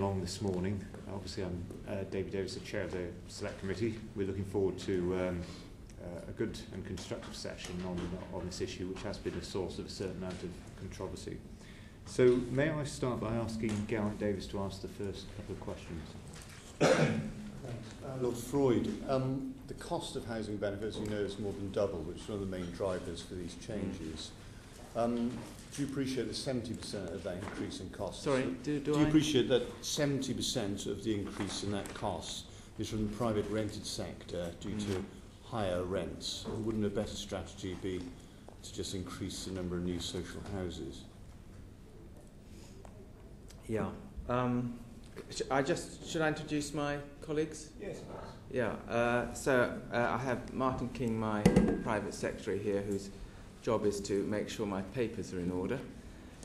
Along this morning. Obviously, I'm David Davis, the Chair of the Select Committee. We're looking forward to a good and constructive session on this issue, which has been a source of a certain amount of controversy. So, may I start by asking Geraint Davis to ask the first couple of questions? Thanks. Lord Freud, the cost of housing benefits, you know, is more than double, which is one of the main drivers for these changes. Do you appreciate that 70% of that increase in costs? Sorry, do you appreciate that 70% of the increase in that cost is from the private rented sector due to higher rents? And wouldn't a better strategy be to just increase the number of new social houses? Yeah. Should I introduce my colleagues? Yes. Yeah. So I have Martin King, my private secretary here, whose job is to make sure my papers are in order.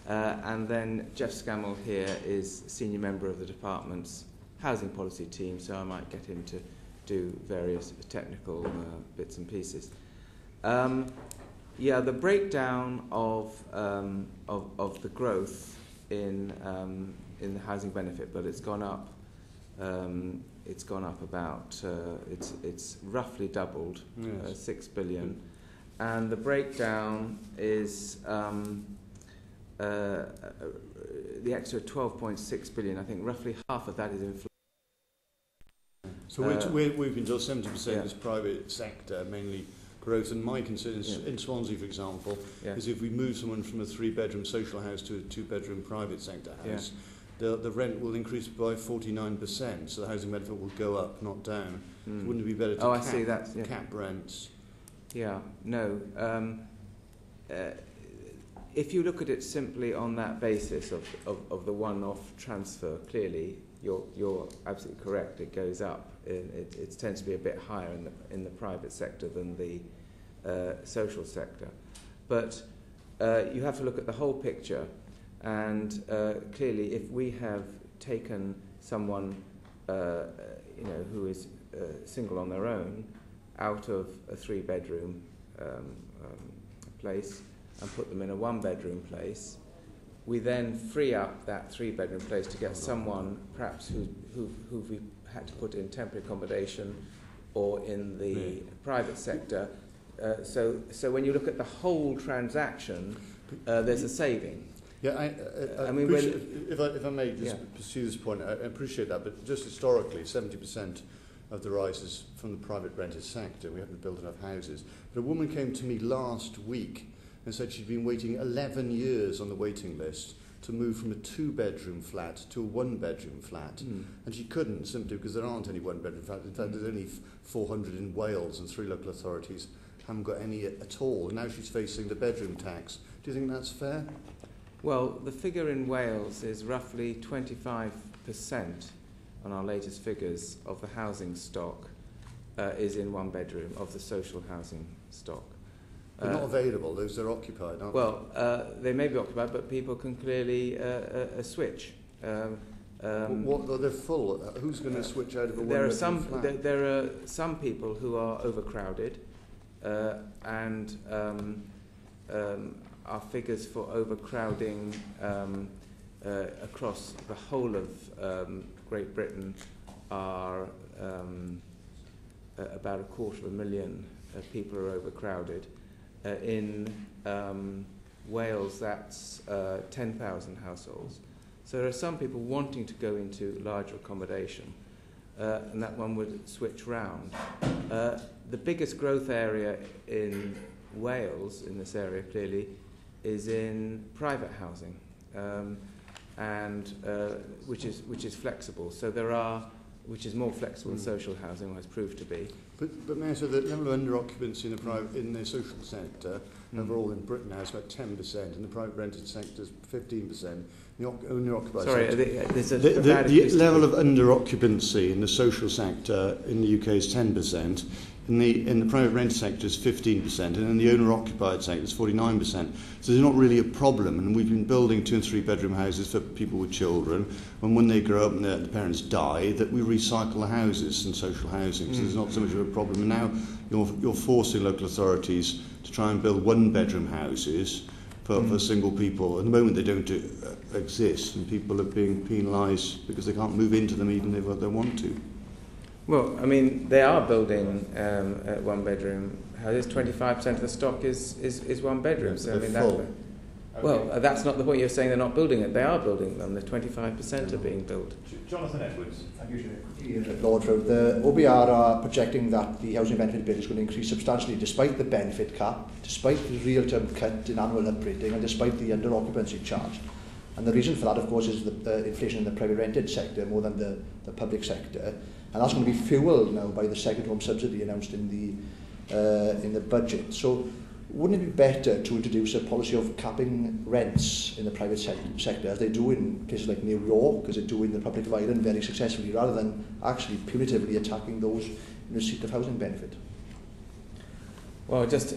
And then Jeff Scammell here is senior member of the department's housing policy team, so I might get him to do various technical bits and pieces. The breakdown of the growth in the housing benefit bill, it's gone up. It's gone up about. It's roughly doubled, yes. 6 billion. And the breakdown is the extra 12.6 billion. I think roughly half of that is inflation. So we've been told 70% is private sector, mainly growth. And my concern is, in Swansea, for example, is if we move someone from a 3-bedroom social house to a 2-bedroom private sector house, the rent will increase by 49%. So the housing benefit will go up, not down. So wouldn't it be better to cap rents? Yeah, no. If you look at it simply on that basis of the one-off transfer, clearly you're absolutely correct. It goes up. It tends to be a bit higher in the private sector than the social sector. But you have to look at the whole picture. And clearly, if we have taken someone who is single on their own out of a 3-bedroom place and put them in a 1-bedroom place, we then free up that 3-bedroom place to get someone perhaps who we had to put in temporary accommodation or in the private sector. So when you look at the whole transaction, there's a saving. Yeah, I mean, if I may just pursue this point, I appreciate that, but just historically, 70% of the rise is from the private rented sector. We haven't built enough houses. But a woman came to me last week and said she'd been waiting 11 years on the waiting list to move from a 2-bedroom flat to a 1-bedroom flat. And she couldn't, simply because there aren't any 1-bedroom flats. In fact, there's only 400 in Wales, and 3 local authorities haven't got any at all. And now she's facing the bedroom tax. Do you think that's fair? Well, the figure in Wales is roughly 25% on our latest figures of the housing stock is in 1 bedroom of the social housing stock. They're not available, those are occupied, aren't they? Well, they may be occupied, but people can clearly switch. They're full. Who's going to switch out of a 1-bedroom flat? There are some people who are overcrowded, and our figures for overcrowding across the whole of Great Britain are about 250,000 people are overcrowded. In Wales, that's 10,000 households. So there are some people wanting to go into larger accommodation, and that one would switch round. The biggest growth area in Wales, in this area clearly, is in private housing, and which is flexible. So which is more flexible than social housing has proved to be. But may I say the level of under-occupancy in the social sector overall in Britain now is about 10%, and the private rented sector is 15%. The owner-occupied sector. The level of under-occupancy in the social sector in the UK is 10%. In the private rented sector is 15%, and in the owner-occupied sector is 49%. So there's not really a problem, and we've been building 2- and 3-bedroom houses for people with children, and when they grow up and the parents die, that we recycle the houses in social housing. So there's not so much of a problem. And now you're forcing local authorities to try and build 1-bedroom houses for single people. At the moment they don't do exist and people are being penalised because they can't move into them even if they want to? Well, I mean, they are building one-bedroom houses. 25% of the stock is one bedroom. Yeah, so I mean, full. Well, that's not the point. You're saying they're not building it. They are building them. The 25% are being built. Jonathan Edwards. Thank you, Chair. Lord Road. The OBR are projecting that the housing benefit bill is going to increase substantially despite the benefit cap, despite the real-term cut in annual upgrading, and despite the under-occupancy charge. And the reason for that, of course, is the inflation in the private rented sector more than the public sector. And that's going to be fuelled now by the second home subsidy announced in the budget. So wouldn't it be better to introduce a policy of capping rents in the private sector, as they do in places like New York, as they do in the Republic of Ireland very successfully, rather than actually punitively attacking those in receipt of housing benefit? Well, just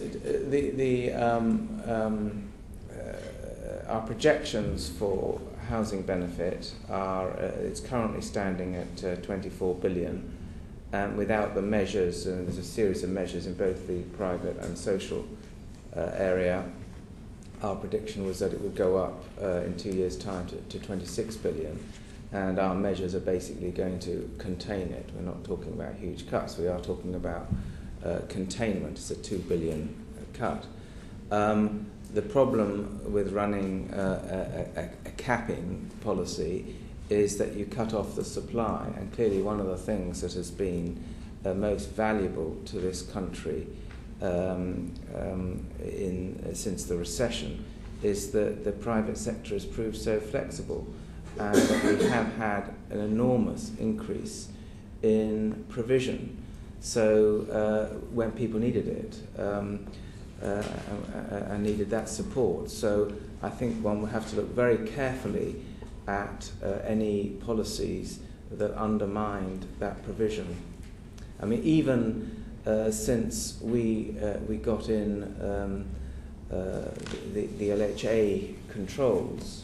our projections for housing benefit are, it's currently standing at 24 billion, and without the measures, and there's a series of measures in both the private and social area, our prediction was that it would go up in 2 years' time to 26 billion, and our measures are basically going to contain it. We're not talking about huge cuts, we are talking about containment. It's a 2 billion cut. The problem with running a capping policy is that you cut off the supply, and clearly one of the things that has been most valuable to this country since the recession is that the private sector has proved so flexible, and that we have had an enormous increase in provision. So when people needed it, and needed that support. So I think one will have to look very carefully at any policies that undermined that provision. I mean, even since we got in the LHA controls,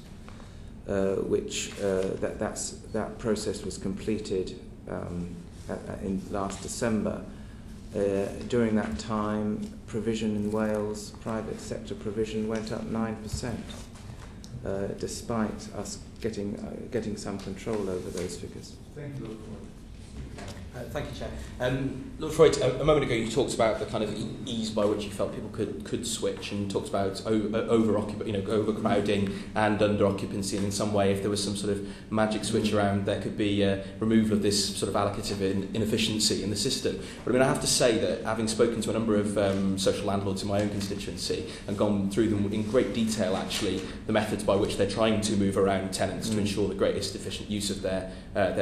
which that process was completed in last December. During that time, provision in Wales, private sector provision, went up 9%, despite us getting some control over those figures. Thank you, Lord Freud. Thank you, Chair. Lord Freud, a moment ago you talked about the kind of ease by which you felt people could switch, and talked about overcrowding and under occupancy, and in some way, if there was some sort of magic switch around, there could be a removal of this sort of allocative inefficiency in the system. But I mean, I have to say that having spoken to a number of social landlords in my own constituency and gone through them in great detail, actually, the methods by which they're trying to move around tenants to ensure the greatest efficient use of their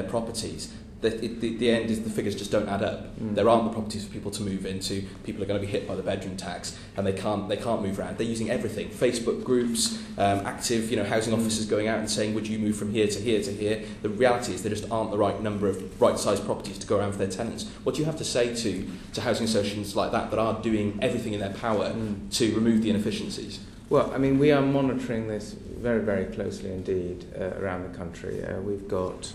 properties, the end is the figures just don't add up. There aren't the properties for people to move into. People are going to be hit by the bedroom tax, and they can't move around. They're using everything: Facebook groups, active housing officers going out and saying, "Would you move from here to here to here?" The reality is there just aren't the right number of right-sized properties to go around for their tenants. What do you have to say to housing associations like that are doing everything in their power to remove the inefficiencies? Well, I mean, we are monitoring this very, very closely indeed around the country. We've got.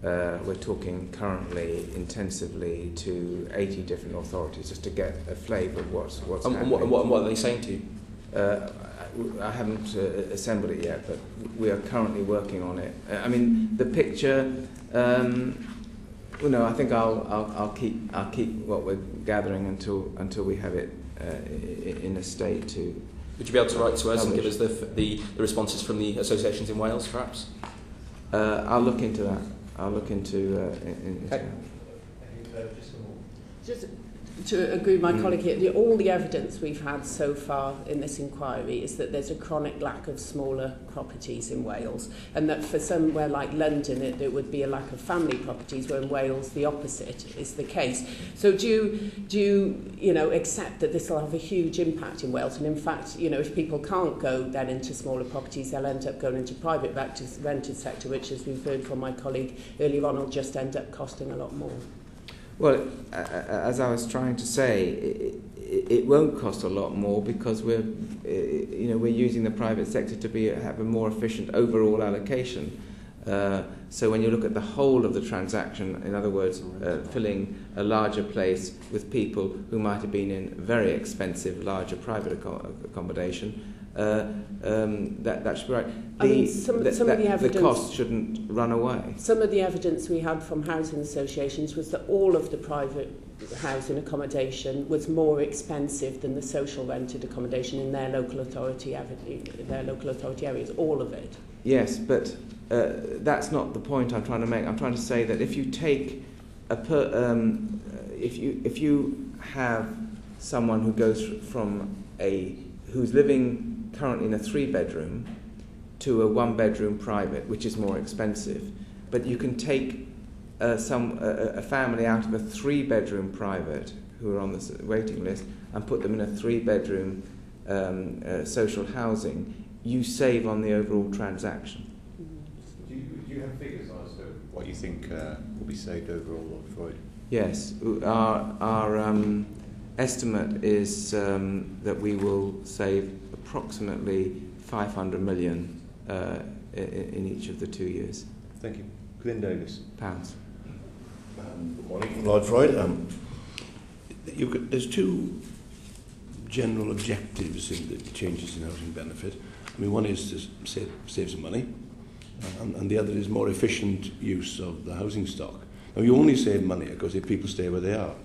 We're talking currently intensively to 80 different authorities just to get a flavour of what's happening. And what are they saying to you? I haven't assembled it yet, but we are currently working on it. I mean, the picture. I think I'll keep what we're gathering until we have it in a state to. Would you be able to write to us and give us the responses from the associations in Wales, perhaps? I'll look into that. I'll look into Just to agree with my colleague here, all the evidence we've had so far in this inquiry is that there's a chronic lack of smaller properties in Wales, and that for somewhere like London it would be a lack of family properties, where in Wales the opposite is the case. So do you accept that this will have a huge impact in Wales, and in fact, if people can't go then into smaller properties, they'll end up going into private rented sector, which, as we've heard from my colleague earlier on, will just end up costing a lot more? Well, as I was trying to say, it won't cost a lot more because we're using the private sector to have a more efficient overall allocation. So when you look at the whole of the transaction, in other words, filling a larger place with people who might have been in very expensive, larger private accommodation, that should be right. Some of the evidence, the cost shouldn't run away. Some of the evidence we had from housing associations was that all of the private housing accommodation was more expensive than the social rented accommodation in their local authority areas. All of it. Yes, but that's not the point I'm trying to make. I'm trying to say that if you take if you have someone who goes from who's living currently in a 3-bedroom to a 1-bedroom private, which is more expensive, but you can take a family out of a 3-bedroom private who are on the waiting list and put them in a 3-bedroom social housing, you save on the overall transaction. Do you have figures as to what you think will be saved overall on Freud? Yes, our estimate is that we will save approximately 500 million in each of the 2 years. Thank you. Glyn Davis. Pounds. Good morning, Lord Freud. There's 2 general objectives in the changes in housing benefit. I mean, one is to save some money, and the other is more efficient use of the housing stock. Now, you only save money because if people stay where they are.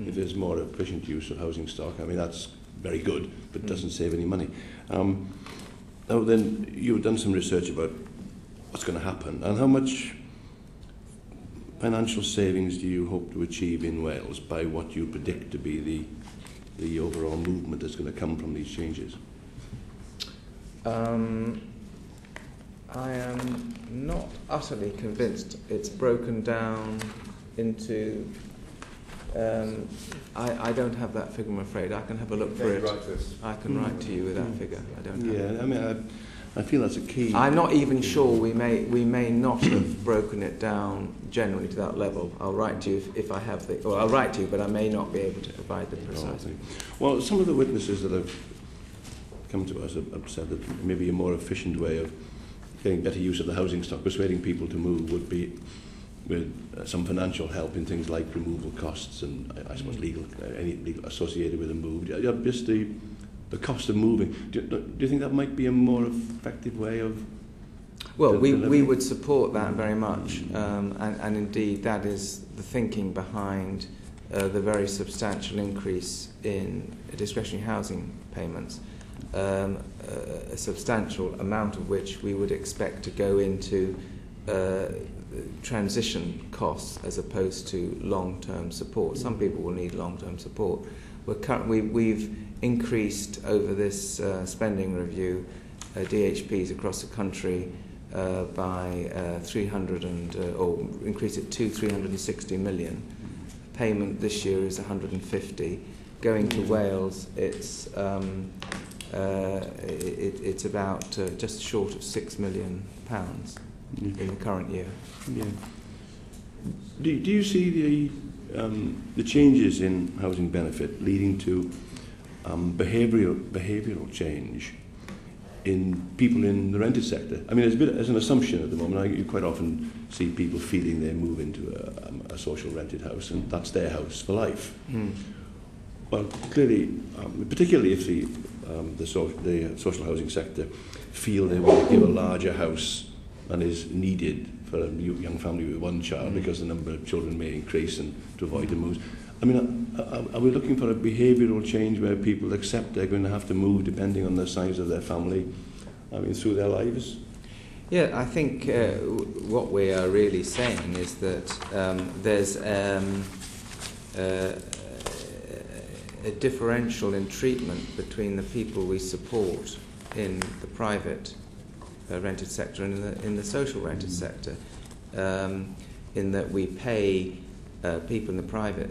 If there's more efficient use of housing stock, I mean, that's very good, but doesn't save any money. Now then, you've done some research about what's going to happen, and how much financial savings do you hope to achieve in Wales by what you predict to be the overall movement that's going to come from these changes? I am not utterly convinced. It's broken down into... I don't have that figure, I'm afraid. I can have a look for it. I can write to you with that figure. I don't have it. I mean, I feel that's a key. I'm not even sure we may not have broken it down generally to that level. I'll write to you if I have the... Or I'll write to you, but I may not be able to provide the precise. Well, some of the witnesses that have come to us have said that maybe a more efficient way of getting better use of the housing stock, persuading people to move, would be with some financial help in things like removal costs and I suppose any legal associated with a move. Just the cost of moving. Do you think that might be a more effective way of... Well, we would support that very much, and indeed that is the thinking behind the very substantial increase in discretionary housing payments, a substantial amount of which we would expect to go into transition costs as opposed to long-term support. Some people will need long-term support. We've increased over this spending review DHPs across the country by 300 or increased it to 360 million. Payment this year is 150. Going to Wales, it's about just short of £6 million in the current year. Yeah. Do you see the changes in housing benefit leading to behavioural change in people in the rented sector? I mean, as an assumption at the moment, you quite often see people feeling they move into a social rented house and that's their house for life. Well, clearly, particularly if the social housing sector feel they want to give a larger house than is needed for a young family with one child because the number of children may increase and to avoid the moves. I mean, are we looking for a behavioural change where people accept they're going to have to move depending on the size of their family, through their lives? Yeah, I think what we are really saying is that there's a differential in treatment between the people we support in the private rented sector and in the social rented sector, in that we pay people in the private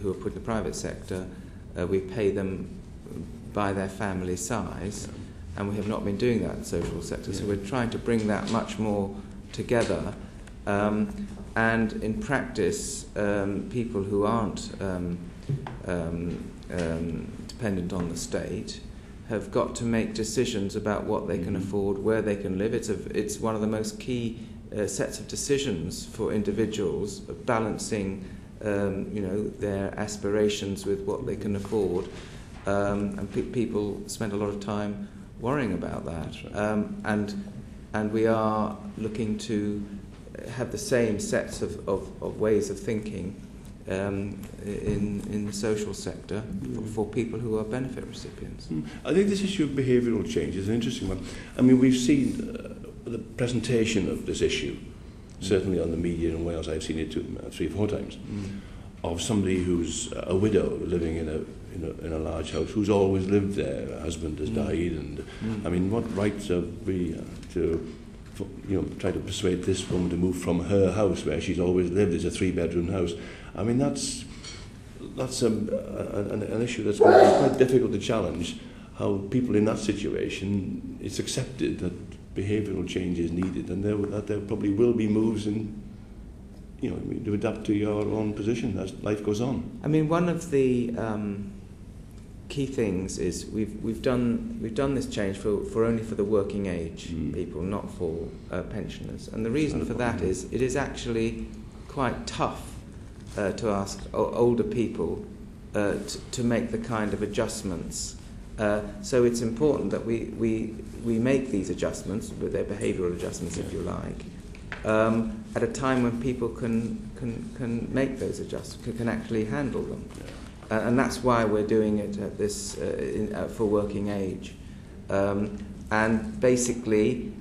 who are put in the private sector, we pay them by their family size, and we have not been doing that in the social sector. So we're trying to bring that much more together, and in practice, people who aren't dependent on the state have got to make decisions about what they can afford, where they can live. It's one of the most key sets of decisions for individuals, of balancing their aspirations with what they can afford. And people spend a lot of time worrying about that. That's right. And we are looking to have the same sets of ways of thinking in the social sector for people who are benefit recipients. I think this issue of behavioural change is an interesting one. I mean, we've seen the presentation of this issue, certainly on the media in Wales. I've seen it 3 or 4 times, of somebody who's a widow living in a large house, who's always lived there. Her husband has died, and I mean, what rights have we to try to persuade this woman to move from her house where she's always lived? It's a 3-bedroom house. I mean, that's an issue that's going to be quite difficult to challenge. How people in that situation, it's accepted that behavioural change is needed, and that there probably will be moves in, to adapt to your own position as life goes on. I mean, one of the key things is we've done this change for only for the working age people, not for pensioners, and the reason for that is it is actually quite tough to ask older people to make the kind of adjustments. So it's important that we make these adjustments, with their behavioural adjustments, if you like, at a time when people can make those adjustments, can actually handle them. And that's why we're doing it at this for working age. And basically,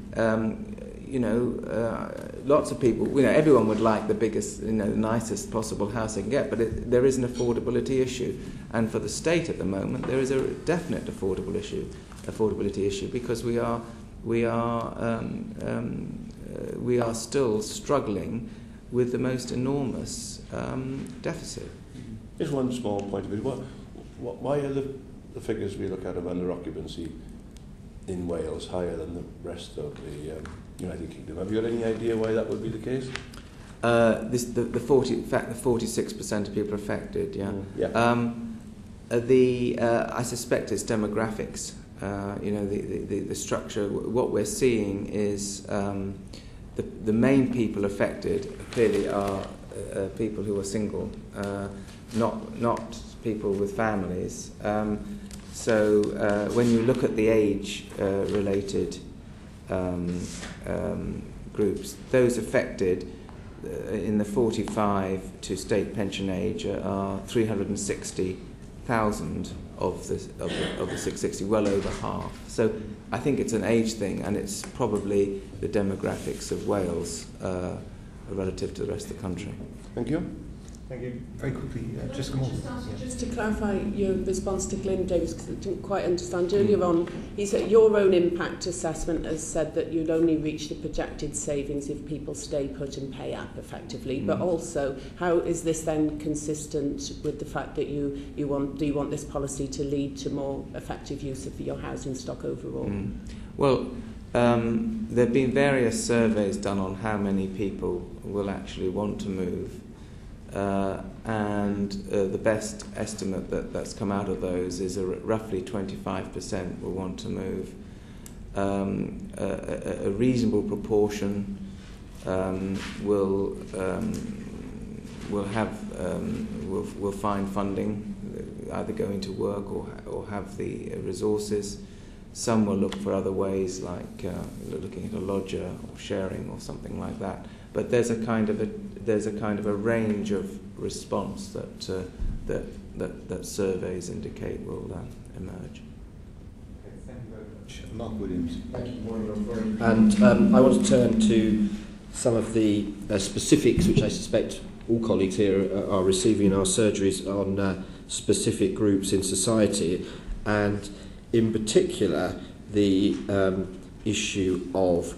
lots of people, everyone would like the biggest, nicest possible house they can get, but there is an affordability issue. And for the state at the moment, there is a definite affordability issue, because we are still struggling with the most enormous deficit. Just one small point of view. Why are the figures we look at of under-occupancy in Wales higher than the rest of the United Kingdom? Have you got any idea why that would be the case? The 46% of people affected, yeah. I suspect it's demographics. The structure. What we're seeing is the main people affected clearly are people who are single, not people with families. So when you look at the age-related groups, those affected in the 45 to state pension age are 360,000 of the 660, well over half. So I think it's an age thing, and it's probably the demographics of Wales relative to the rest of the country. Thank you. Thank you. Very quickly, just come on. Just to clarify your response to Glyn Davis, because I didn't quite understand earlier on, he said your own impact assessment has said that you'd only reach the projected savings if people stay put and pay up effectively. But also, how is this then consistent with the fact that you want this policy to lead to more effective use of your housing stock overall? Well, there have been various surveys done on how many people will actually want to move. And the best estimate that's come out of those is roughly 25% will want to move. A reasonable proportion will find funding, either going to work or have the resources. Some will look for other ways, like looking at a lodger or sharing or something like that. But there's a kind of a range of response that surveys indicate will emerge. Thank you very much. Mark Williams. Thank you. And I want to turn to some of the specifics which I suspect all colleagues here are receiving in our surgeries on specific groups in society, and in particular the issue of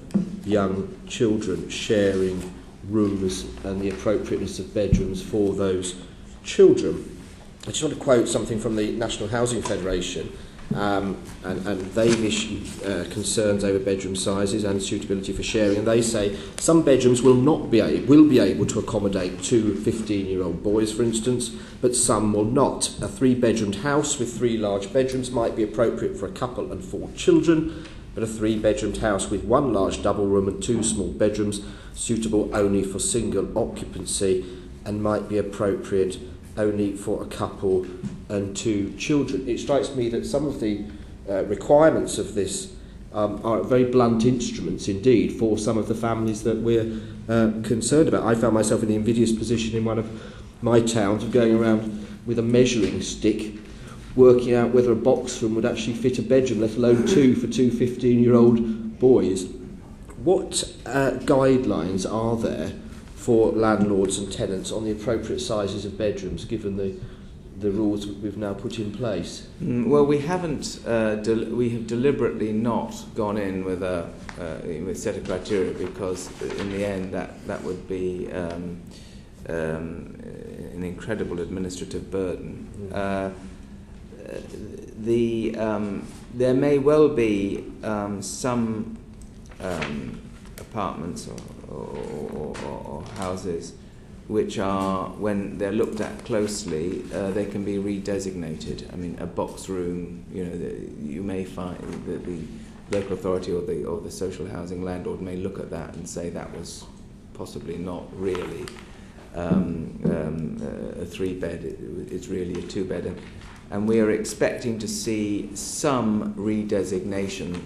young children sharing rooms and the appropriateness of bedrooms for those children. I just want to quote something from the National Housing Federation, and they've issued concerns over bedroom sizes and suitability for sharing, and they say some bedrooms will be able to accommodate 2 15-year-old boys, for instance, but some will not. A 3-bedroomed house with 3 large bedrooms might be appropriate for a couple and 4 children, but a 3-bedroomed house with 1 large double room and 2 small bedrooms suitable only for single occupancy and might be appropriate only for a couple and 2 children. It strikes me that some of the requirements of this are very blunt instruments indeed for some of the families that we're concerned about. I found myself in the invidious position in one of my towns of going around with a measuring stick, working out whether a box room would actually fit a bedroom, let alone two for two 15-year-old boys. What guidelines are there for landlords and tenants on the appropriate sizes of bedrooms, given the rules we've now put in place? Well, we haven't. We have deliberately not gone in with a set of criteria, because in the end that would be an incredible administrative burden. There may well be some apartments or houses which are, when they're looked at closely, they can be redesignated. I mean, a box room, you may find that the local authority or the social housing landlord may look at that and say that was possibly not really a 3-bed, it's really a 2-bed. And we are expecting to see some redesignation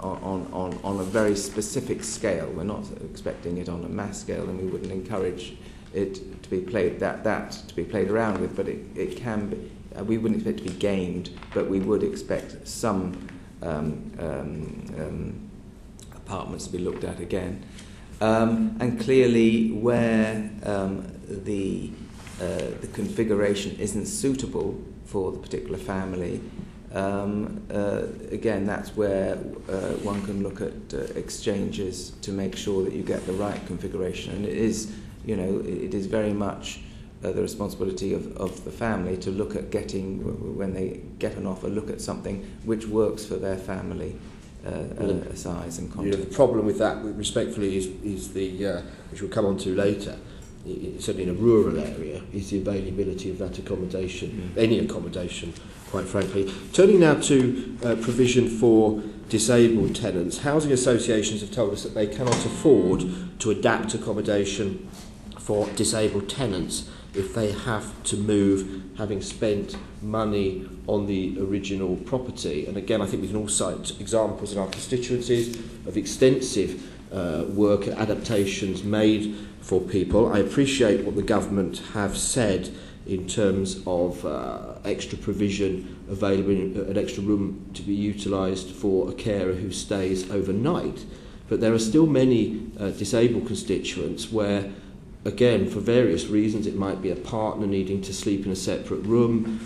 on a very specific scale. We're not expecting it on a mass scale, and we wouldn't encourage it to be played to be played around with. But it can be. We wouldn't expect it to be gamed, but we would expect some apartments to be looked at again. And clearly, where the configuration isn't suitable for the particular family, again, that's where one can look at exchanges to make sure that you get the right configuration. And it is very much the responsibility of the family to look at getting, when they get an offer, look at something which works for their family size and content. The problem with that, respectfully, is the which we'll come on to later. Certainly in a rural area, is the availability of that accommodation, any accommodation, quite frankly. Turning now to provision for disabled tenants, housing associations have told us that they cannot afford to adapt accommodation for disabled tenants if they have to move, having spent money on the original property. And again, I think we can all cite examples in our constituencies of extensive work and adaptations made for people. I appreciate what the government have said in terms of extra provision available, an extra room to be utilised for a carer who stays overnight. But there are still many disabled constituents where, again, for various reasons, it might be a partner needing to sleep in a separate room,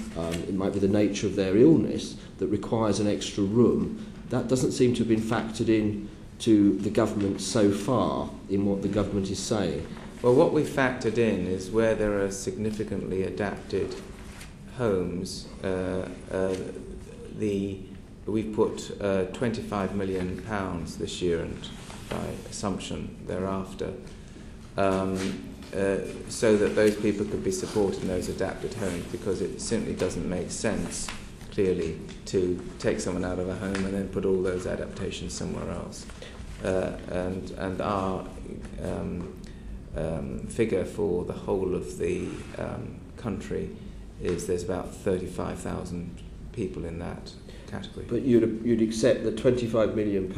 it might be the nature of their illness that requires an extra room. That doesn't seem to have been factored in to the government so far in what the government is saying. Well, what we factored in is where there are significantly adapted homes, we've put £25 million this year, and by assumption thereafter, so that those people could be supported in those adapted homes, because it simply doesn't make sense, clearly, to take someone out of a home and then put all those adaptations somewhere else. And our figure for the whole of the country is there's about 35,000 people in that category. But you'd accept that £25 million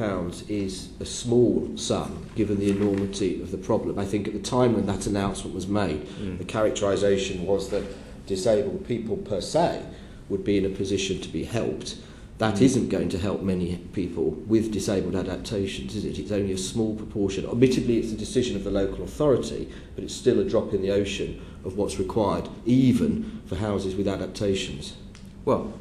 is a small sum given the enormity of the problem. I think at the time when that announcement was made, the characterisation was that disabled people per se would be in a position to be helped. That isn't going to help many people with disabled adaptations, is it? It's only a small proportion. Admittedly, it's a decision of the local authority, but it's still a drop in the ocean of what's required, even for houses with adaptations. Well,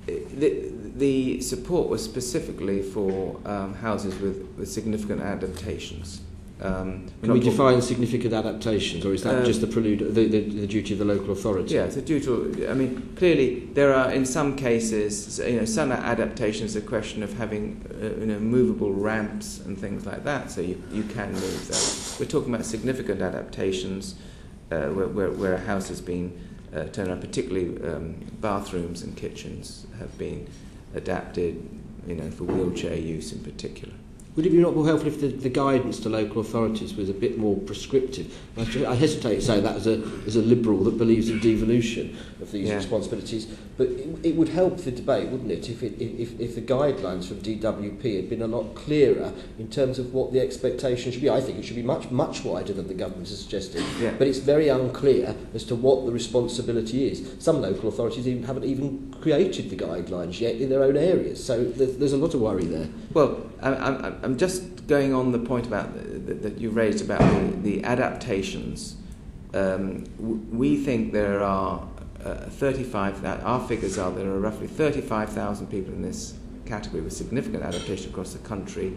the support was specifically for houses with significant adaptations. Can we define significant adaptations, or is that just the prelude, the duty of the local authority? Yeah, it's a duty. I mean, clearly there are, in some cases, some adaptations. A question of having, movable ramps and things like that, so you can move that. We're talking about significant adaptations where a house has been turned around. Particularly, bathrooms and kitchens have been adapted, for wheelchair use in particular. would it be not more helpful if the guidance to local authorities was a bit more prescriptive? I hesitate to say that as a liberal that believes in devolution of these responsibilities, but it would help the debate, wouldn't it, if the guidelines from DWP had been a lot clearer in terms of what the expectation should be. I think it should be much, much wider than the government has suggested, but it's very unclear as to what the responsibility is. Some local authorities haven't even created the guidelines yet in their own areas, so there's a lot of worry there. Well, I'm just going on the point about that you raised about the adaptations. We think there are 35. Our figures are there are roughly 35,000 people in this category with significant adaptation across the country,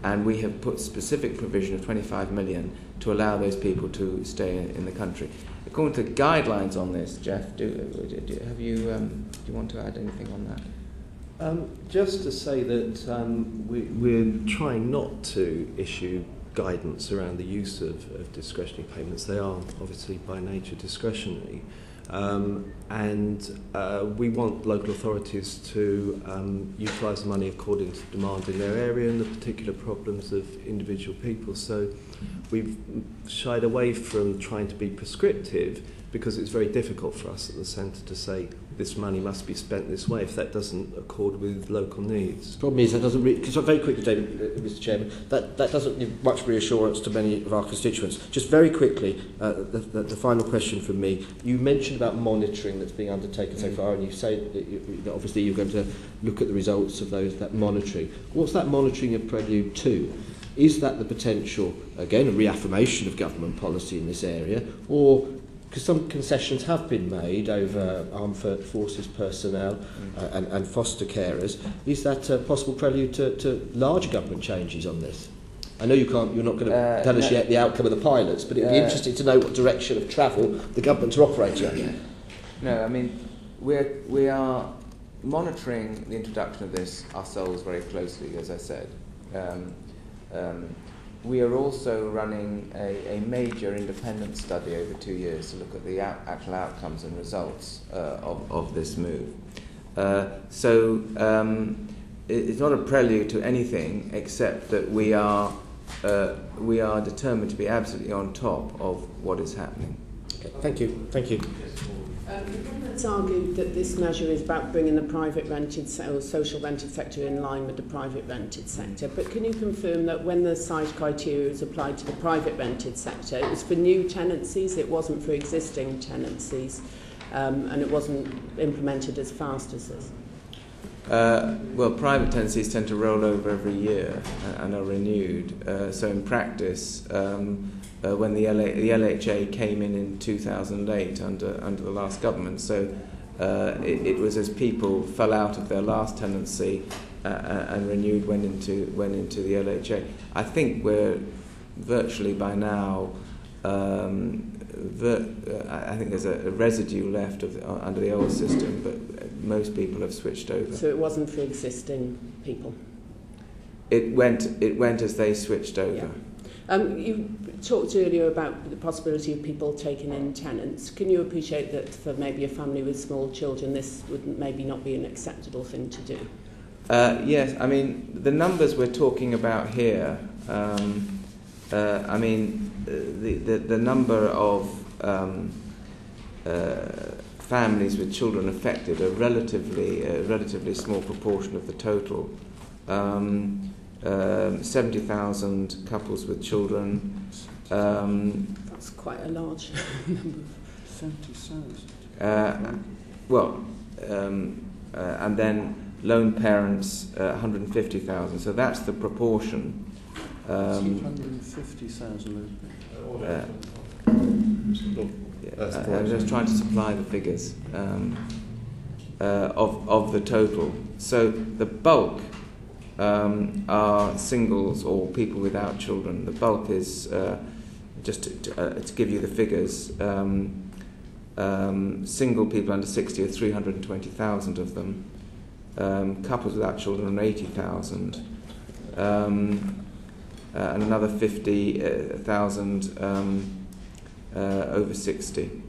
and we have put specific provision of 25 million to allow those people to stay in the country. According to guidelines on this, Jeff, do you want to add anything on that? Just to say that we're trying not to issue guidance around the use of discretionary payments. They are obviously by nature discretionary, and we want local authorities to utilise the money according to demand in their area and the particular problems of individual people. So we've shied away from trying to be prescriptive because it's very difficult for us at the centre to say this money must be spent this way if that doesn't accord with local needs. The problem is that doesn't because very quickly, David, Mr. Chairman, that doesn't give much reassurance to many of our constituents. Just very quickly, the final question from me. You mentioned about monitoring that's being undertaken so far, and you say that obviously you're going to look at the results of that monitoring. What's that monitoring a prelude to? Is that the potential, again, a reaffirmation of government policy in this area, or because some concessions have been made over armed forces personnel and foster carers, is that a possible prelude to larger government changes on this? I know you're not going to tell us yet the outcome of the pilots, but it would be interesting to know what direction of travel the government are operating in. No, I mean, we are monitoring the introduction of this ourselves very closely, as I said. We are also running a major independent study over 2 years to look at the actual outcomes and results of this move. So it's not a prelude to anything except that we are determined to be absolutely on top of what is happening. Okay, thank you. Thank you. The government's argued that this measure is about bringing the private rented or social rented sector in line with the private rented sector. But can you confirm that when the size criteria was applied to the private rented sector, it was for new tenancies, it wasn't for existing tenancies, and it wasn't implemented as fast as this? Well, private tenancies tend to roll over every year and are renewed. So in practice, when the LHA came in 2008 under the last government, so it was as people fell out of their last tenancy and renewed went into the LHA. I think we're virtually by now. I think there's a residue left under the old system, but most people have switched over. So it wasn't for existing people? It went as they switched over. Yeah. You talked earlier about the possibility of people taking in tenants. Can you appreciate that for maybe a family with small children, this would maybe not be an acceptable thing to do? Yes, I mean, the numbers we're talking about here, I mean, the number of families with children affected are relatively small proportion of the total. 70,000 couples with children. That's quite a large number. 70,000. And then lone parents, 150,000. So that's the proportion. 150,000. I'm just trying to supply the figures of the total. So the bulk are singles or people without children. The bulk is, just to give you the figures, single people under 60 are 320,000 of them. Couples without children are 80,000. And another 50,000 over 60.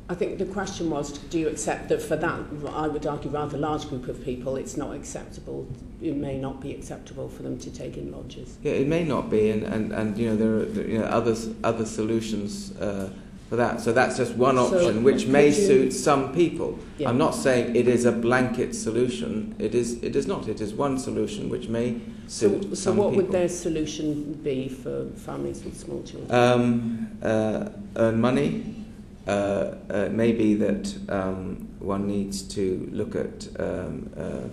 I think the question was, do you accept that for that, I would argue, rather large group of people, it's not acceptable, it may not be acceptable for them to take in lodgers? Yeah, it may not be, and you know, there are other solutions for that. So that's just one option which may suit some people. Yeah. I'm not saying it is a blanket solution. It is not. It is one solution which may suit some people. So what would their solution be for families with small children? Earn money. Maybe that one needs to look at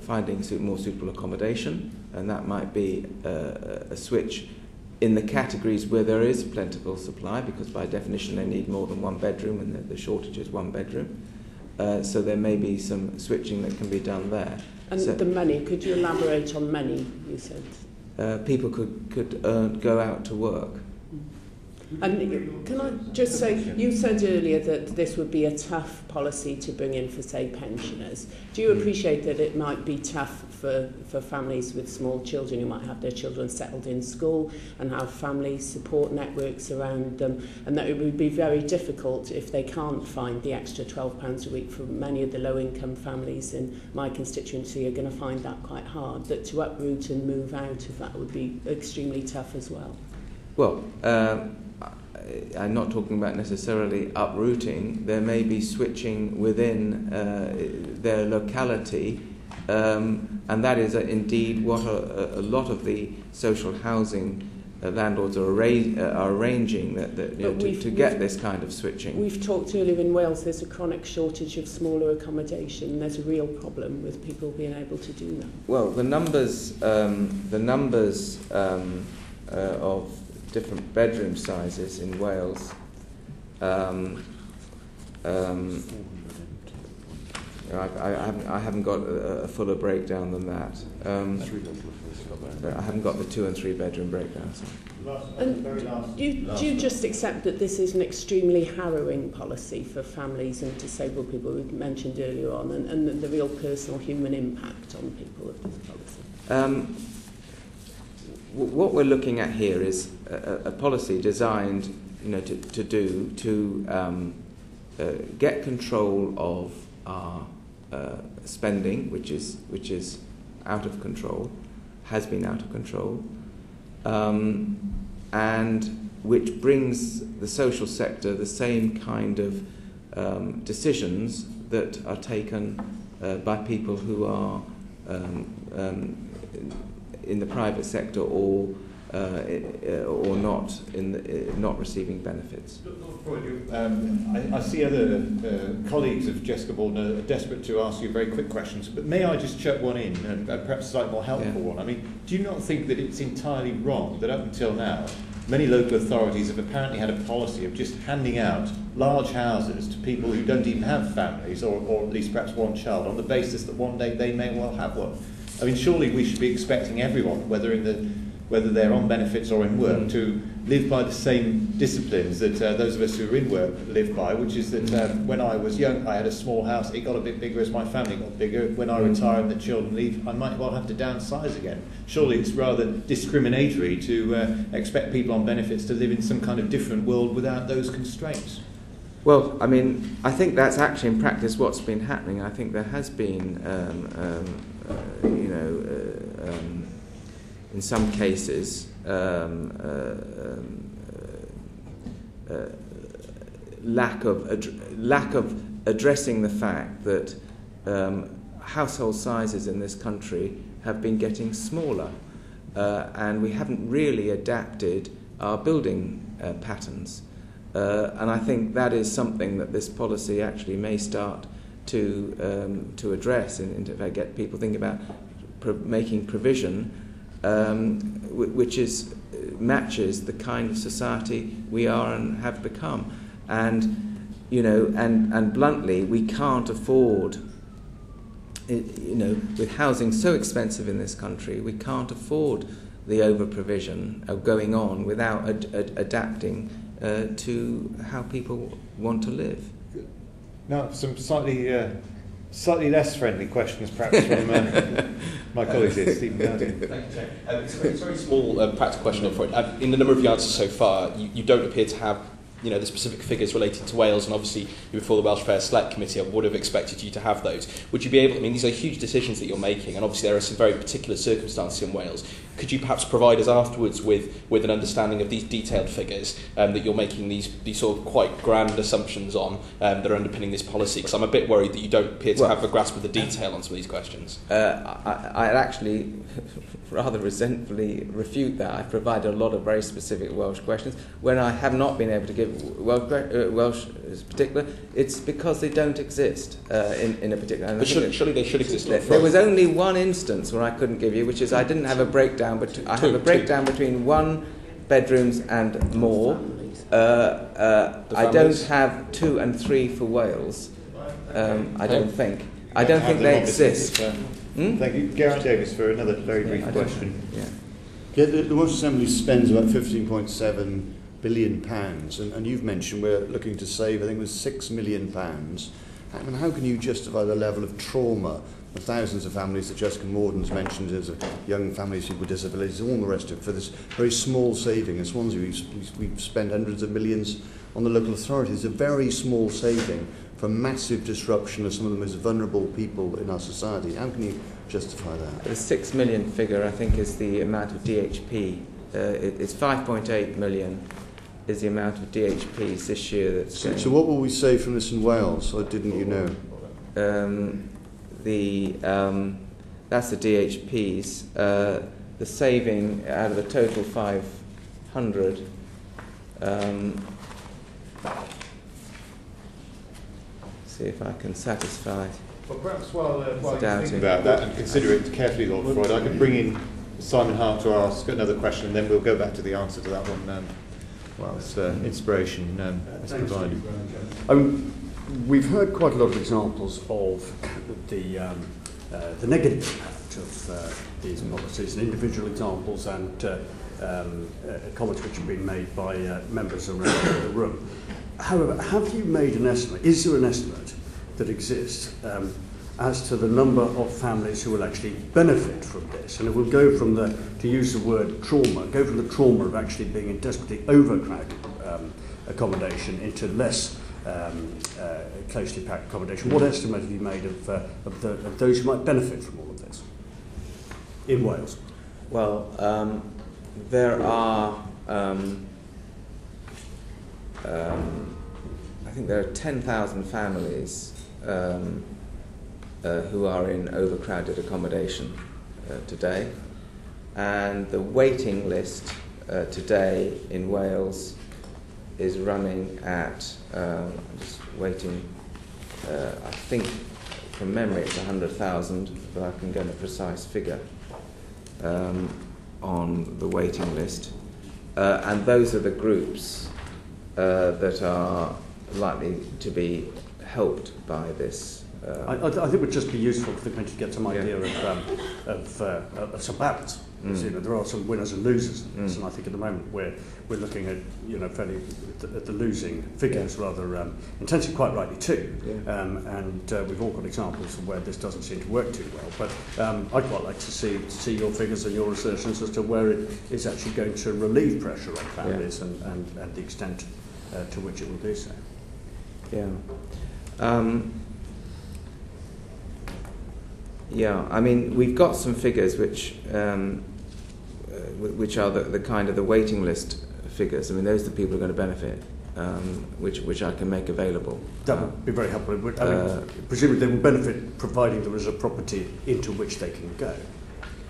finding more suitable accommodation, and that might be a switch in the categories where there is plentiful supply, because by definition they need more than one bedroom, and the shortage is one bedroom. So there may be some switching that can be done there. And so, the money, could you elaborate on money, you said? People could go out to work. And can I just say, you said earlier that this would be a tough policy to bring in for, say, pensioners. Do you appreciate that it might be tough for families with small children who might have their children settled in school and have family support networks around them, and that it would be very difficult if they can't find the extra £12 a week? For many of the low-income families in my constituency are going to find that quite hard, that to uproot and move out of that would be extremely tough as well. Well, I'm not talking about necessarily uprooting. There may be switching within their locality, and that is indeed what a lot of the social housing landlords are arranging to get this kind of switching. We've talked earlier in Wales, there's a chronic shortage of smaller accommodation. There's a real problem with people being able to do that. Well, the numbers of different bedroom sizes in Wales. I haven't got a fuller breakdown than that. I haven't got the 2 and 3 bedroom breakdown. And do you just accept that this is an extremely harrowing policy for families and disabled people we mentioned earlier on, and the real personal human impact on people of this policy? What we're looking at here is a policy designed, to get control of our spending, which is out of control, has been out of control, and which brings the social sector the same kind of decisions that are taken by people who are in the private sector or not receiving benefits. Lord Freud, I see other colleagues of Jessica Borden are desperate to ask you very quick questions, but may I just chuck one in, and perhaps a slightly more helpful one? I mean, do you not think that it's entirely wrong that up until now, many local authorities have apparently had a policy of just handing out large houses to people who don't even have families, or at least perhaps one child, on the basis that one day they may well have one? I mean, surely we should be expecting everyone, whether they're on benefits or in work, to live by the same disciplines that those of us who are in work live by, which is that when I was young, I had a small house. It got a bit bigger as my family got bigger. When I retire and the children leave, I might well have to downsize again. Surely it's rather discriminatory to expect people on benefits to live in some kind of different world without those constraints. Well, I mean, I think that's actually in practice what's been happening. I think there has been in some cases, lack of addressing the fact that household sizes in this country have been getting smaller, and we haven't really adapted our building patterns. And I think that is something that this policy actually may start to address, and if I get people thinking about making provision which matches the kind of society we are and have become, and and bluntly, we can't afford, with housing so expensive in this country, we can't afford the over provision going on without adapting to how people want to live. Now, some slightly less friendly questions, perhaps, from my colleagues here, Stephen Guardian. Thank you, It's a very small practical question for it. In the number of your answers so far, you don't appear to have the specific figures related to Wales, and obviously before the Welsh Affairs Select Committee, I would have expected you to have those. Would you be able, these are huge decisions that you're making, and obviously there are some very particular circumstances in Wales. Could you perhaps provide us afterwards with an understanding of these detailed figures that you're making these sort of quite grand assumptions on that are underpinning this policy? Because I'm a bit worried that you don't appear to have a grasp of the detail on some of these questions. I'd actually rather resentfully refute that. I've provided a lot of very specific Welsh questions. When I have not been able to give Welsh in particular, it's because they don't exist in a particular... But surely they should exist. There was only one instance where I couldn't give you, which is I didn't have a breakdown, but I have a breakdown between 1 bedrooms and more. I don't have 2 and 3 for Wales. I don't think. I don't think they exist. Thank you. Geraint Davies for another very brief question. The Welsh Assembly spends about £15.7 billion, and you've mentioned we're looking to save, I think it was £6 million. I mean, how can you justify the level of trauma of thousands of families that Jessica Morden's mentioned, as young families, people with disabilities, all the rest of it, for this very small saving? In Swansea, we've spent hundreds of millions on the local authorities, a very small saving for massive disruption of some of the most vulnerable people in our society. How can you justify that? The 6 million figure, I think, is the amount of DHP. It's 5.8 million is the amount of DHPs this year that's going. So what will we save from this in Wales, or didn't you know? That's the DHPs. The saving out of the total 500. See if I can satisfy. Well, perhaps while you think about that and consider it carefully, Lord Freud, I could bring in Simon Hart to ask another question, and then we'll go back to the answer to that one whilst inspiration is provided. We've heard quite a lot of examples of the negative impact of these policies, and individual examples and comments which have been made by members around the room. However, have you made an estimate? Is there an estimate that exists as to the number of families who will actually benefit from this? And it will go from to use the word trauma, go from the trauma of actually being in desperately overcrowded accommodation into less closely packed accommodation. What estimate have you made of those who might benefit from all of this in Wales? Well, there are... I think there are 10,000 families who are in overcrowded accommodation today, and the waiting list today in Wales is running at, I'm just waiting, I think from memory it's 100,000, but I can get a precise figure on the waiting list. And those are the groups that are likely to be helped by this. I think it would just be useful for the committee to get some idea of some balance. You know, there are some winners and losers in this, and I think at the moment we're looking at fairly at the losing figures rather intensely, quite rightly too. And we've all got examples of where this doesn't seem to work too well. But I'd quite like to see your figures and your assertions as to where it is actually going to relieve pressure on families and the extent to which it will do so. I mean, we've got some figures which are the kind of the waiting list figures. I mean, those are the people who are going to benefit, which I can make available. That would be very helpful. I mean, presumably they will benefit providing there is a property into which they can go.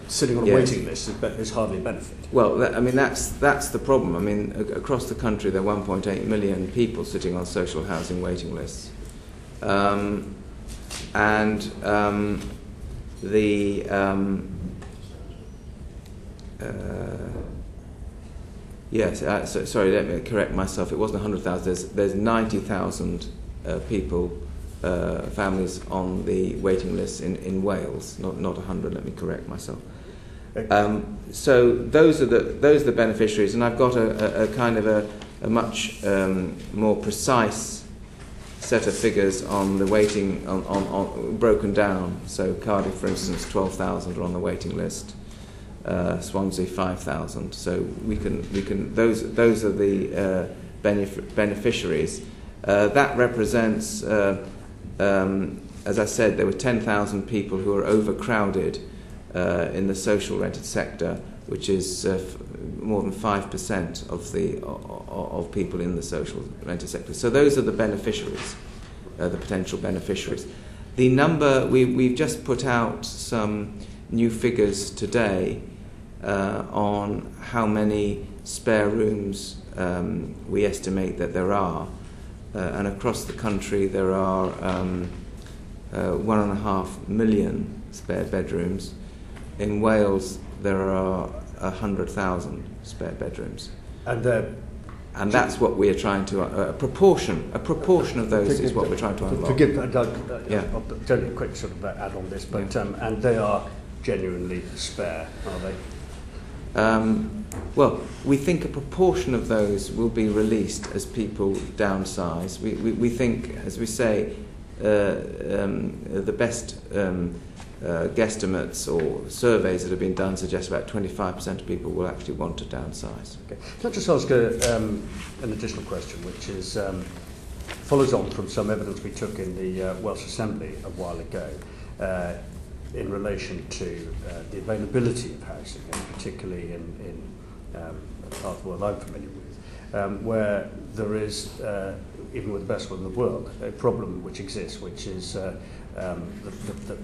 Sitting on a waiting list is hardly a benefit. Well, that's the problem. I mean, across the country there are 1.8 million people sitting on social housing waiting lists. Sorry, let me correct myself. It wasn't 100,000. There's 90,000 people, families on the waiting list in Wales. Not 100. Let me correct myself. So those are the beneficiaries, and I've got a kind of a much more precise set of figures on the waiting on broken down. So Cardiff, for instance, 12,000 are on the waiting list. Swansea 5,000. So we can those are the beneficiaries. That represents, as I said, there were 10,000 people who are overcrowded in the social rented sector, which is more than 5% of people in the social rented sector. So those are the beneficiaries, the potential beneficiaries. The number, we've just put out some new figures today on how many spare rooms we estimate that there are. And across the country there are 1.5 million spare bedrooms. In Wales there are 100,000 spare bedrooms. And that's what we are trying to a proportion of those is what we're trying to unlock. Forgive only a quick sort of add on this, but and they are genuinely spare, are they? Well, we think a proportion of those will be released as people downsize. We think, as we say, the best guesstimates or surveys that have been done suggest about 25% of people will actually want to downsize. Okay. Can I just ask an additional question, which is follows on from some evidence we took in the Welsh Assembly a while ago in relation to the availability of housing, and particularly in a part of the world I'm familiar with, where there is, even with the best one in the world, a problem which exists, which is the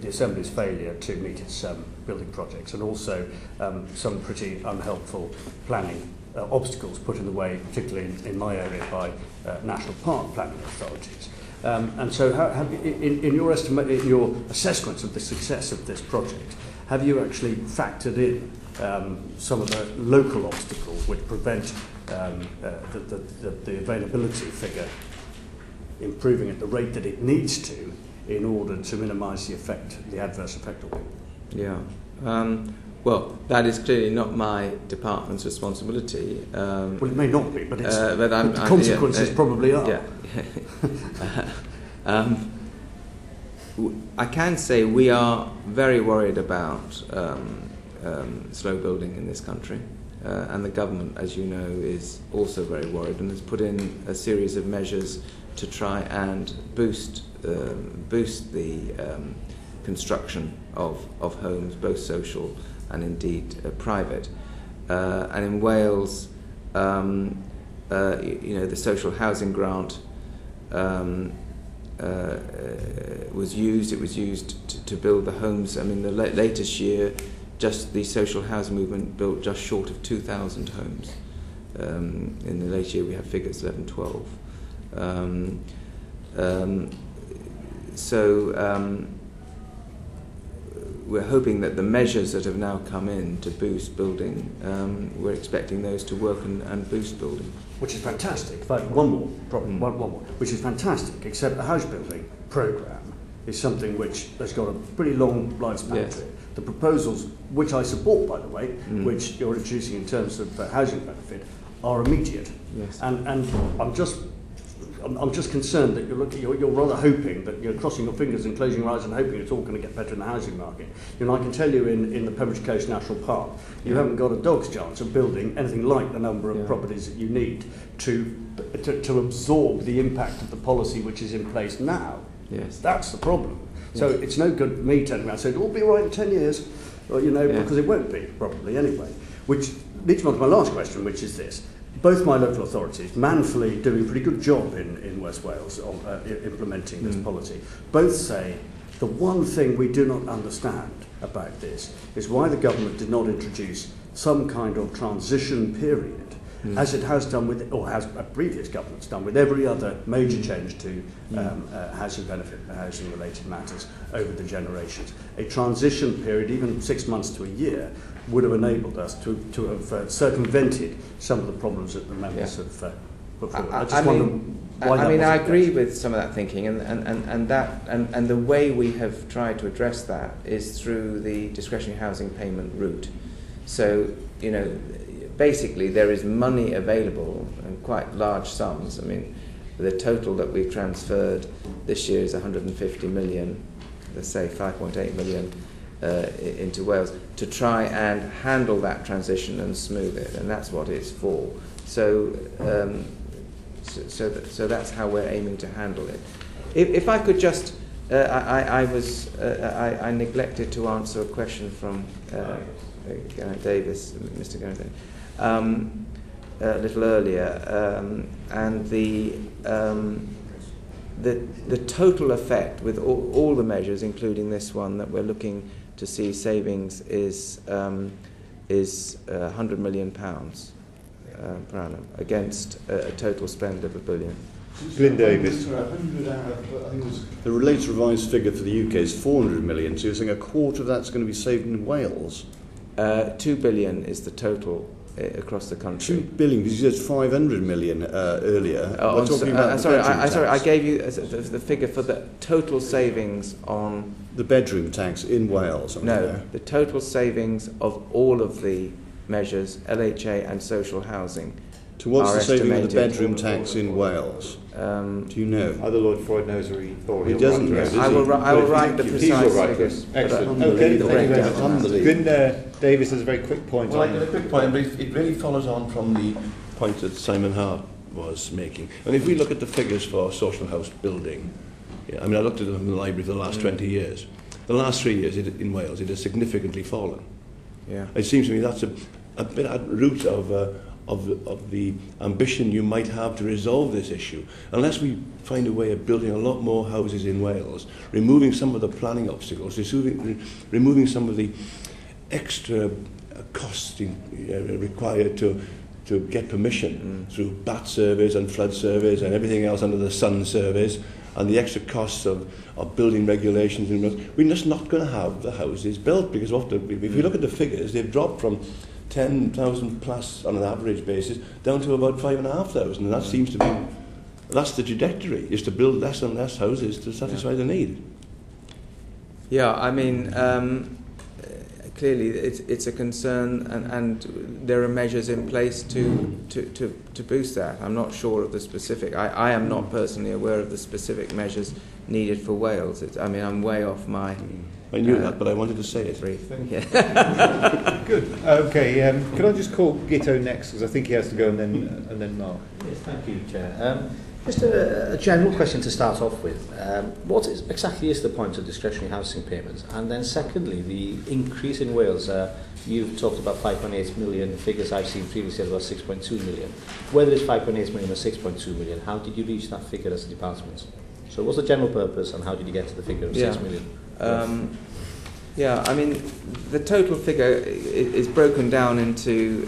Assembly's failure to meet its building projects, and also some pretty unhelpful planning obstacles put in the way, particularly in my area, by national park planning authorities. And so, in your assessments of the success of this project, have you actually factored in some of the local obstacles which prevent the availability figure improving at the rate that it needs to in order to minimise the adverse effect on people? Yeah. Well, that is clearly not my department's responsibility. Well, it may not be, but it's, but the consequences probably are. Yeah. I can say we are very worried about slow building in this country, and the government, as you know, is also very worried and has put in a series of measures to try and boost the construction of homes, both social and indeed private. And in Wales, the social housing grant was used. It was used to build the homes. I mean, the latest year, just the social housing movement built just short of 2,000 homes. In the latest year, we have figures 11, 12. We're hoping that the measures that have now come in to boost building, we're expecting those to work and boost building. Which is fantastic. In fact, one more, which is fantastic, except the house building programme is something which has got a pretty long lifespan to it. The proposals, which I support, by the way, which you're introducing in terms of housing benefit, are immediate. Yes. And I'm just concerned that you're rather hoping that you're crossing your fingers and closing your eyes and hoping it's all going to get better in the housing market. You know, I can tell you in the Pembrokeshire Coast National Park, you haven't got a dog's chance of building anything like the number of properties that you need to absorb the impact of the policy which is in place now. Yes. That's the problem. So it's no good me turning around saying, it'll be right in 10 years, or, because it won't be, probably, anyway. Which leads me on to my last question, which is this. Both my local authorities, manfully doing a pretty good job in West Wales on implementing this policy, both say the one thing we do not understand about this is why the government did not introduce some kind of transition period, as it has done with, or has previous governments done with every other major change to housing benefit, housing related matters over the generations. A transition period, even 6 months to a year, would have enabled us to have circumvented some of the problems that the members have put forward. I agree with some of that thinking, and the way we have tried to address that is through the discretionary housing payment route. So, basically there is money available, and quite large sums. I mean, the total that we've transferred this year is 150 million, let's say 5.8 million into Wales, to try and handle that transition and smooth it, and that's what it's for. So So that's how we're aiming to handle it. If I could just, I neglected to answer a question from Davis, Mr. Gareth, a little earlier, and the total effect with all the measures, including this one that we're looking to see savings, is £100 million per annum against a total spend of £1 billion. Glyn Davis. The latest revised figure for the UK is 400 million, so you're saying a quarter of that's going to be saved in Wales? 2 billion is the total across the country. 2 billion, because you said 500 million earlier. I gave you the figure for the total savings on... The bedroom tax in Wales. The total savings of all of the measures, LHA and social housing. To what's the saving of the bedroom tax in Wales? Do you know? Either Lord Freud knows or he doesn't know, does he? I will write the precise figures. Excellent. Okay, thank you very much. Glyn Davis has a very quick point. Well, I got a quick point, but it really follows on from the point that Simon Hart was making. And if we look at the figures for social house building, I mean, I looked at them in the library for the last 20 years. The last 3 years in Wales, it has significantly fallen. Yeah. It seems to me that's a bit at root of the ambition you might have to resolve this issue. Unless we find a way of building a lot more houses in Wales, removing some of the planning obstacles, removing some of the extra costs required to get permission through BAT surveys and flood surveys and everything else under the sun surveys, and the extra costs of building regulations, we're just not going to have the houses built, because if you look at the figures, they've dropped from 10,000 plus on an average basis down to about 5,500, and that seems to be, that's the trajectory, is to build less and less houses to satisfy the need. Yeah, I mean, clearly it's a concern, and there are measures in place to boost that. I'm not sure of the specific. I am not personally aware of the specific measures needed for Wales. I'm way off my... I knew that, but I wanted to say it. Yeah. Good. Okay. Could I just call Gito next, because I think he has to go, and then Mark. Yes, thank you, Chair. Just a general question to start off with. What exactly is the point of discretionary housing payments? And then secondly, the increase in Wales. You've talked about 5.8 million. Figures I've seen previously about 6.2 million. Whether it's 5.8 million or 6.2 million, how did you reach that figure as a department? So what's the general purpose, and how did you get to the figure of 6 million? I mean, the total figure is broken down into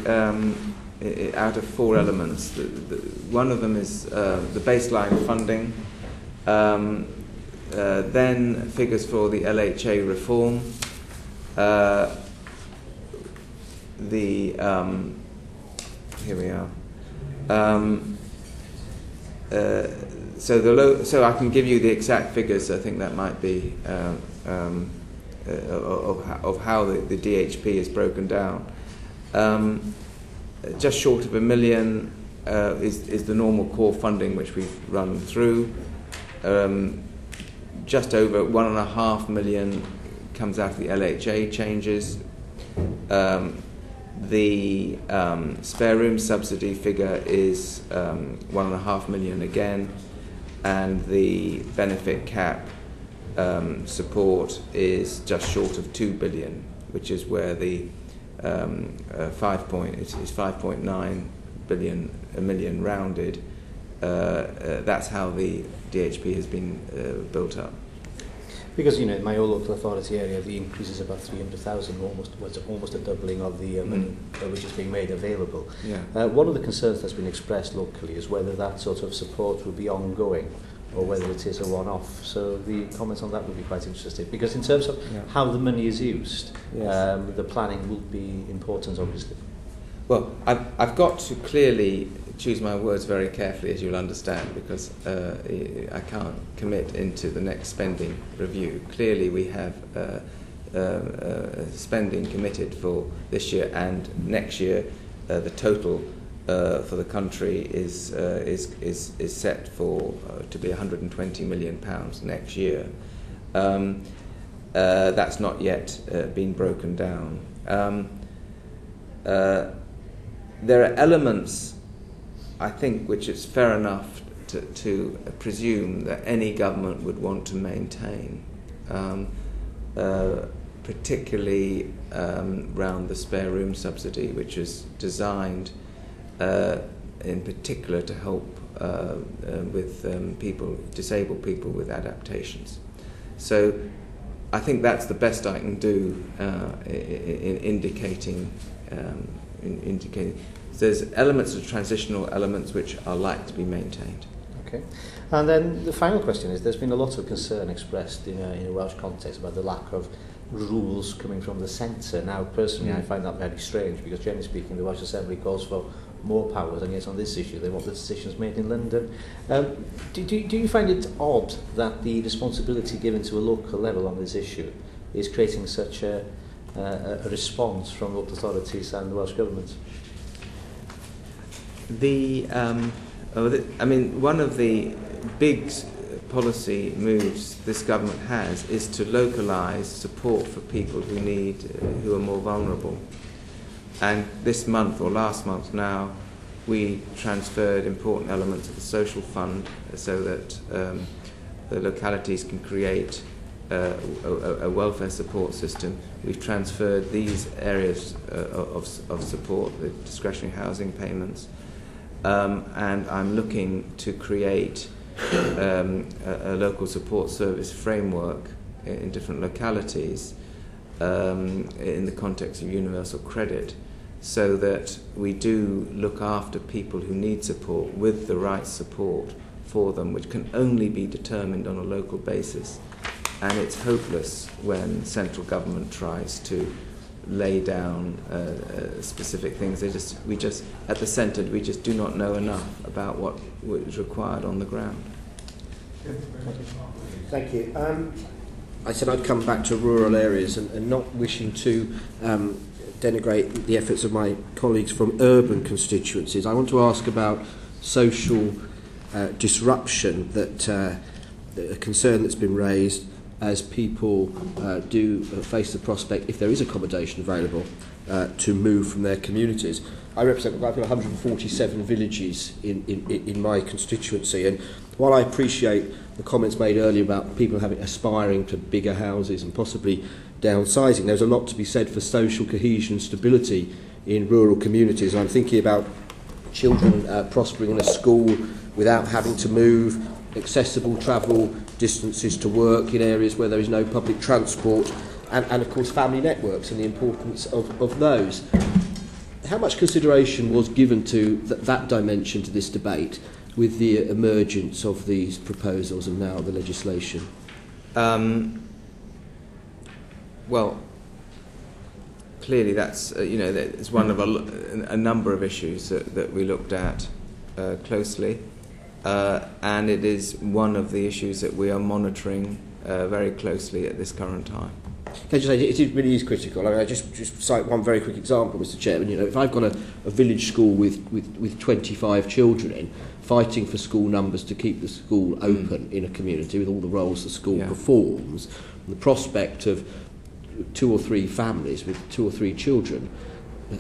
out of 4 elements. One of them is the baseline funding, then figures for the LHA reform, here we are. So I can give you the exact figures. I think that might be of how the DHP is broken down. Just short of £1 million is the normal core funding which we've run through. Just over £1.5 million comes out of the LHA changes. The spare room subsidy figure is £1.5 million again, and the benefit cap support is just short of 2 billion, which is where the 5.9 billion, a million rounded. That's how the DHP has been built up. Because, in my old local authority area, the increase is about 300,000, almost a doubling of the money which is being made available. Yeah. One of the concerns that's been expressed locally is whether that sort of support will be ongoing, or whether it is a one-off. So the comments on that would be quite interesting, because in terms of how the money is used, the planning will be important, obviously. Well, I've got to clearly choose my words very carefully, as you'll understand, because I can't commit into the next spending review. Clearly we have spending committed for this year and next year. The total for the country is set for to be £120 million next year. That's not yet been broken down. There are elements, I think, which it's fair enough to presume that any government would want to maintain, particularly around the spare room subsidy, which is designed in particular to help with disabled people with adaptations. So I think that's the best I can do in indicating. There's elements of transitional elements which are like to be maintained. Okay. And then the final question is, there's been a lot of concern expressed in a Welsh context about the lack of rules coming from the centre. Now, personally, I find that very strange, because generally speaking, the Welsh Assembly calls for more powers, and yet on this issue they want the decisions made in London. Do you find it odd that the responsibility given to a local level on this issue is creating such a response from local authorities and the Welsh Government? One of the big policy moves this government has is to localise support for people who are more vulnerable. And this month, or last month now, we transferred important elements of the social fund so that the localities can create a welfare support system. We've transferred these areas of support, the discretionary housing payments, and I'm looking to create a local support service framework in different localities in the context of universal credit, so that we do look after people who need support with the right support for them, which can only be determined on a local basis. And it's hopeless when central government tries to lay down specific things. We just at the centre, we just do not know enough about what is required on the ground. Thank you. I said I'd come back to rural areas, and not wishing to denigrate the efforts of my colleagues from urban constituencies. I want to ask about social disruption, that a concern that's been raised as people do face the prospect, if there is accommodation available, to move from their communities. I represent about 147 villages in my constituency, and while I appreciate the comments made earlier about people aspiring to bigger houses and possibly downsizing, there's a lot to be said for social cohesion and stability in rural communities. And I'm thinking about children prospering in a school without having to move, accessible travel distances to work in areas where there is no public transport, and of course family networks and the importance of those. How much consideration was given to that dimension to this debate with the emergence of these proposals and now the legislation? Well, clearly that's it's one of a number of issues that we looked at closely, and it is one of the issues that we are monitoring very closely at this current time. Can I just say, it really is critical. I mean, I just cite one very quick example, Mr. Chairman. If I've got a village school with 25 children in, fighting for school numbers to keep the school open in a community with all the roles the school performs, and the prospect of 2 or 3 families with 2 or 3 children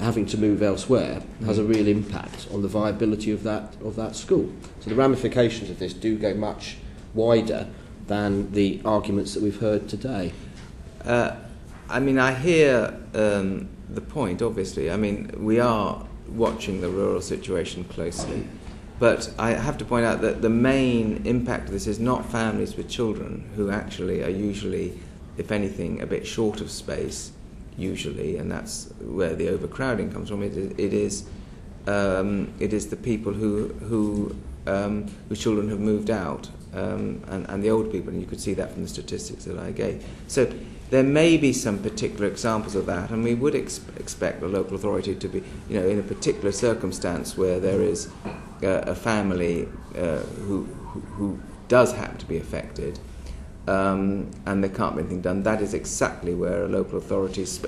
having to move elsewhere has a real impact on the viability of that school. So the ramifications of this do go much wider than the arguments that we've heard today. I hear the point, obviously. I mean, we are watching the rural situation closely, but I have to point out that the main impact of this is not families with children, who actually are usually, if anything, a bit short of space, usually, and that's where the overcrowding comes from. It is the people whose children have moved out, and the old people, and you could see that from the statistics that I gave. So there may be some particular examples of that, and we would expect the local authority to be, in a particular circumstance where there is a family who does happen to be affected, and there can't be anything done. That is exactly where a local authority's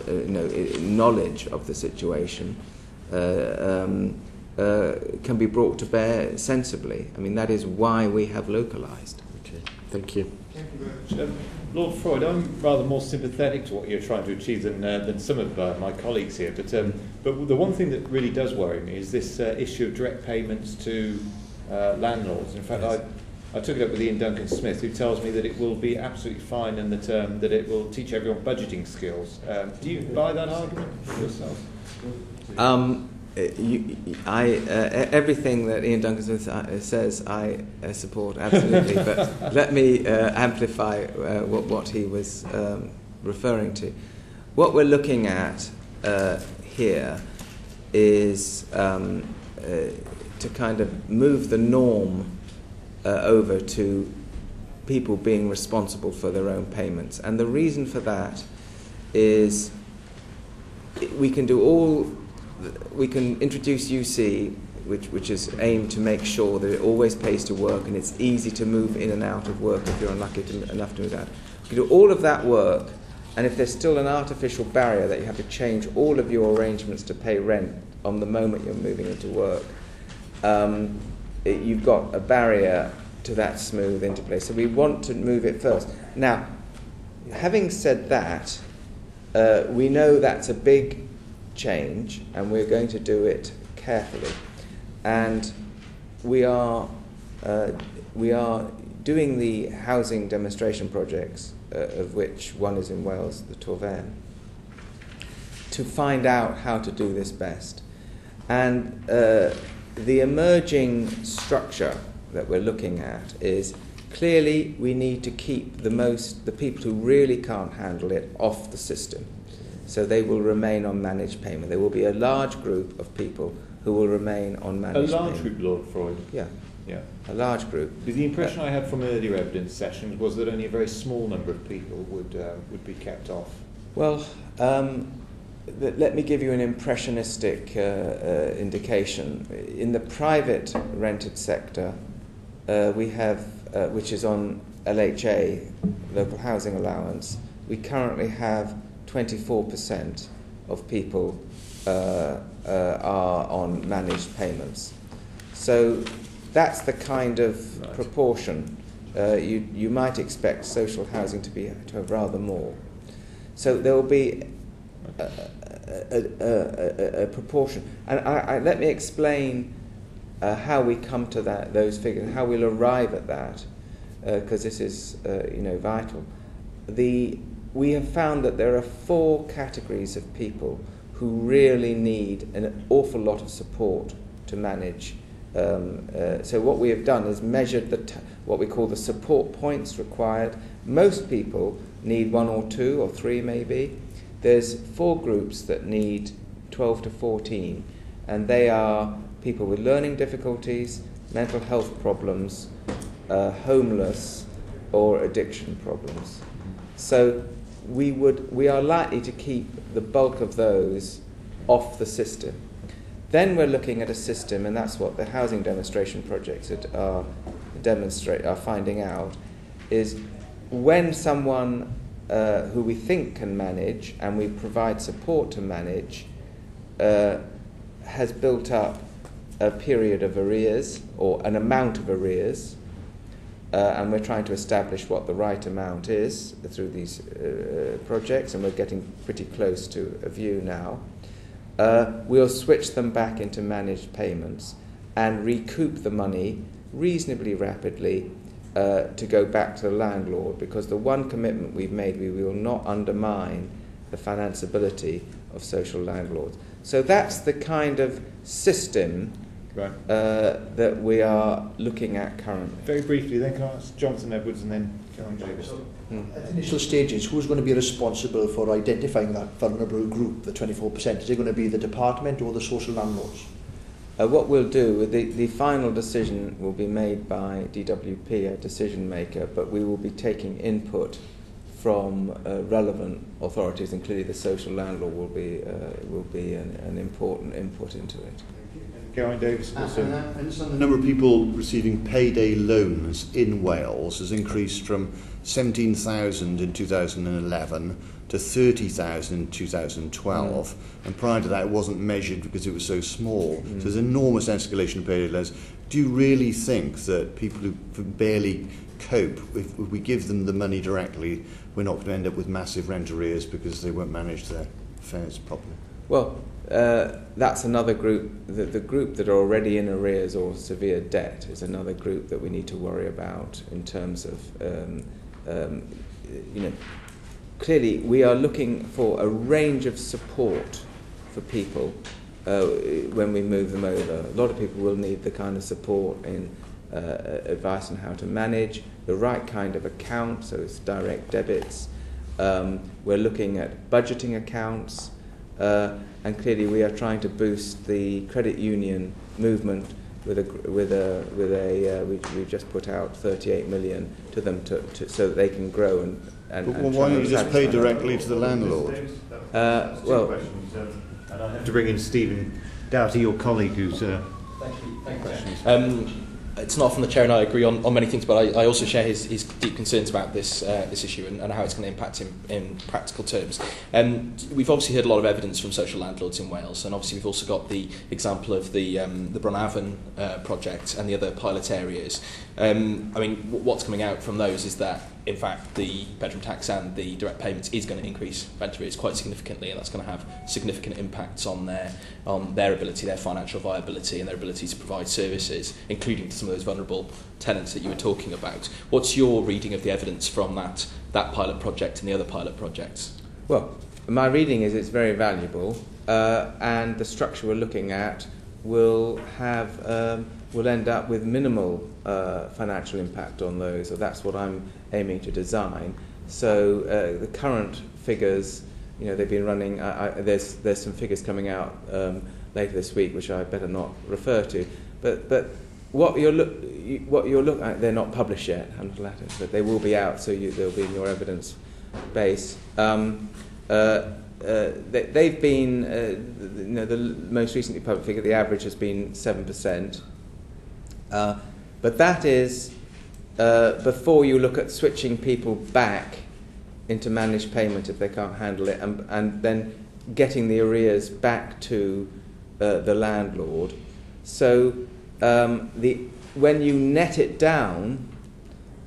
knowledge of the situation can be brought to bear sensibly. I mean, that is why we have localised. Okay, thank you. Thank you very much. Lord Freud, I'm rather more sympathetic to what you're trying to achieve than some of my colleagues here, but But the one thing that really does worry me is this issue of direct payments to landlords. In fact, yes. I took it up with Ian Duncan-Smith, who tells me that it will be absolutely fine in the term that it will teach everyone budgeting skills. Do you buy that argument yourself? Everything that Ian Duncan-Smith says, I support absolutely. But let me amplify what he was referring to. What we're looking at here is to kind of move the norm over to people being responsible for their own payments. And the reason for that is we can introduce UC, which is aimed to make sure that it always pays to work and it's easy to move in and out of work if you're unlucky enough to move out. We can do all of that work, and if there's still an artificial barrier that you have to change all of your arrangements to pay rent on the moment you're moving into work, you've got a barrier to that smooth interplay. So we want to move it first. Now, having said that, we know that's a big change, and we're going to do it carefully. And we are doing the housing demonstration projects, of which one is in Wales, the Torfaen, to find out how to do this best. And the emerging structure that we're looking at is clearly we need to keep the people who really can't handle it off the system. So they will remain on managed payment. There will be a large group of people who will remain on managed payment. A large group, Lord Freud? Yeah. Yeah. A large group. The impression I had from earlier evidence sessions was that only a very small number of people would be kept off. Well, let me give you an impressionistic indication. In the private rented sector, we have, which is on LHA, local housing allowance, we currently have 24% of people are on managed payments. So that's the kind of proportion. You might expect social housing to have rather more. So there will be a proportion. And let me explain how we come to those figures, how we'll arrive at that, because this is vital. We have found that there are 4 categories of people who really need an awful lot of support to manage. So what we have done is measured what we call the support points required. Most people need 1 or 2 or 3 maybe. There's 4 groups that need 12 to 14, and they are people with learning difficulties, mental health problems, homeless, or addiction problems. So we are likely to keep the bulk of those off the system. Then we're looking at a system, and that's what the housing demonstration projects are finding out, is when someone who we think can manage, and we provide support to manage, has built up a period of arrears, or an amount of arrears, and we're trying to establish what the right amount is through these projects, and we're getting pretty close to a view now. We'll switch them back into managed payments and recoup the money reasonably rapidly to go back to the landlord, because the one commitment we've made, we will not undermine the financeability of social landlords. So that's the kind of system that we are looking at currently. Very briefly, then can I ask Jonathan Edwards and then Caroline Davis? At the initial stages, who's going to be responsible for identifying that vulnerable group, the 24%? Is it going to be the department or the social landlords? What we'll do, the final decision will be made by DWP, a decision maker, but we will be taking input from relevant authorities, and clearly the social landlord will be an important input into it. Caroline Davis. I understand the number of people receiving payday loans in Wales has increased from 17,000 in 2011 to 30,000 in 2012, and prior to that it wasn't measured because it was so small. So there's enormous escalation of payday loans. Do you really think that people who barely cope, if we give them the money directly, we're not going to end up with massive rent arrears because they won't manage their affairs properly? Well, that's another group. The group that are already in arrears or severe debt is another group that we need to worry about in terms of, clearly we are looking for a range of support for people when we move them over. A lot of people will need the kind of support in advice on how to manage, the right kind of account, so it's direct debits. We're looking at budgeting accounts, and clearly we are trying to boost the credit union movement we've just put out 38 million to them so that they can grow and why don't you just pay directly to the landlord? To bring in Stephen Doughty, your colleague, who's it's not from the chair, and I agree on many things, but I also share his deep concerns about this issue and how it's going to impact him in practical terms. We've obviously heard a lot of evidence from social landlords in Wales, and obviously we've also got the example of the Bronavon project and the other pilot areas. What's coming out from those is that, in fact, the bedroom tax and the direct payments is going to increase rent arrears quite significantly, and that's going to have significant impacts on their ability, their financial viability, and their ability to provide services, including to some of those vulnerable tenants that you were talking about. What's your reading of the evidence from that pilot project and the other pilot projects? Well, my reading is it's very valuable, and the structure we're looking at will end up with minimal financial impact on those, so that's what I'm aiming to design. So the current figures, they've been running. There's some figures coming out later this week, which I better not refer to. But what you're looking at, they're not published yet, I'm not allowed to, but they will be out, so they'll be in your evidence base. They've been, the most recently published figure, the average has been 7%. But that is before you look at switching people back into managed payment if they can't handle it, and then getting the arrears back to the landlord. So when you net it down,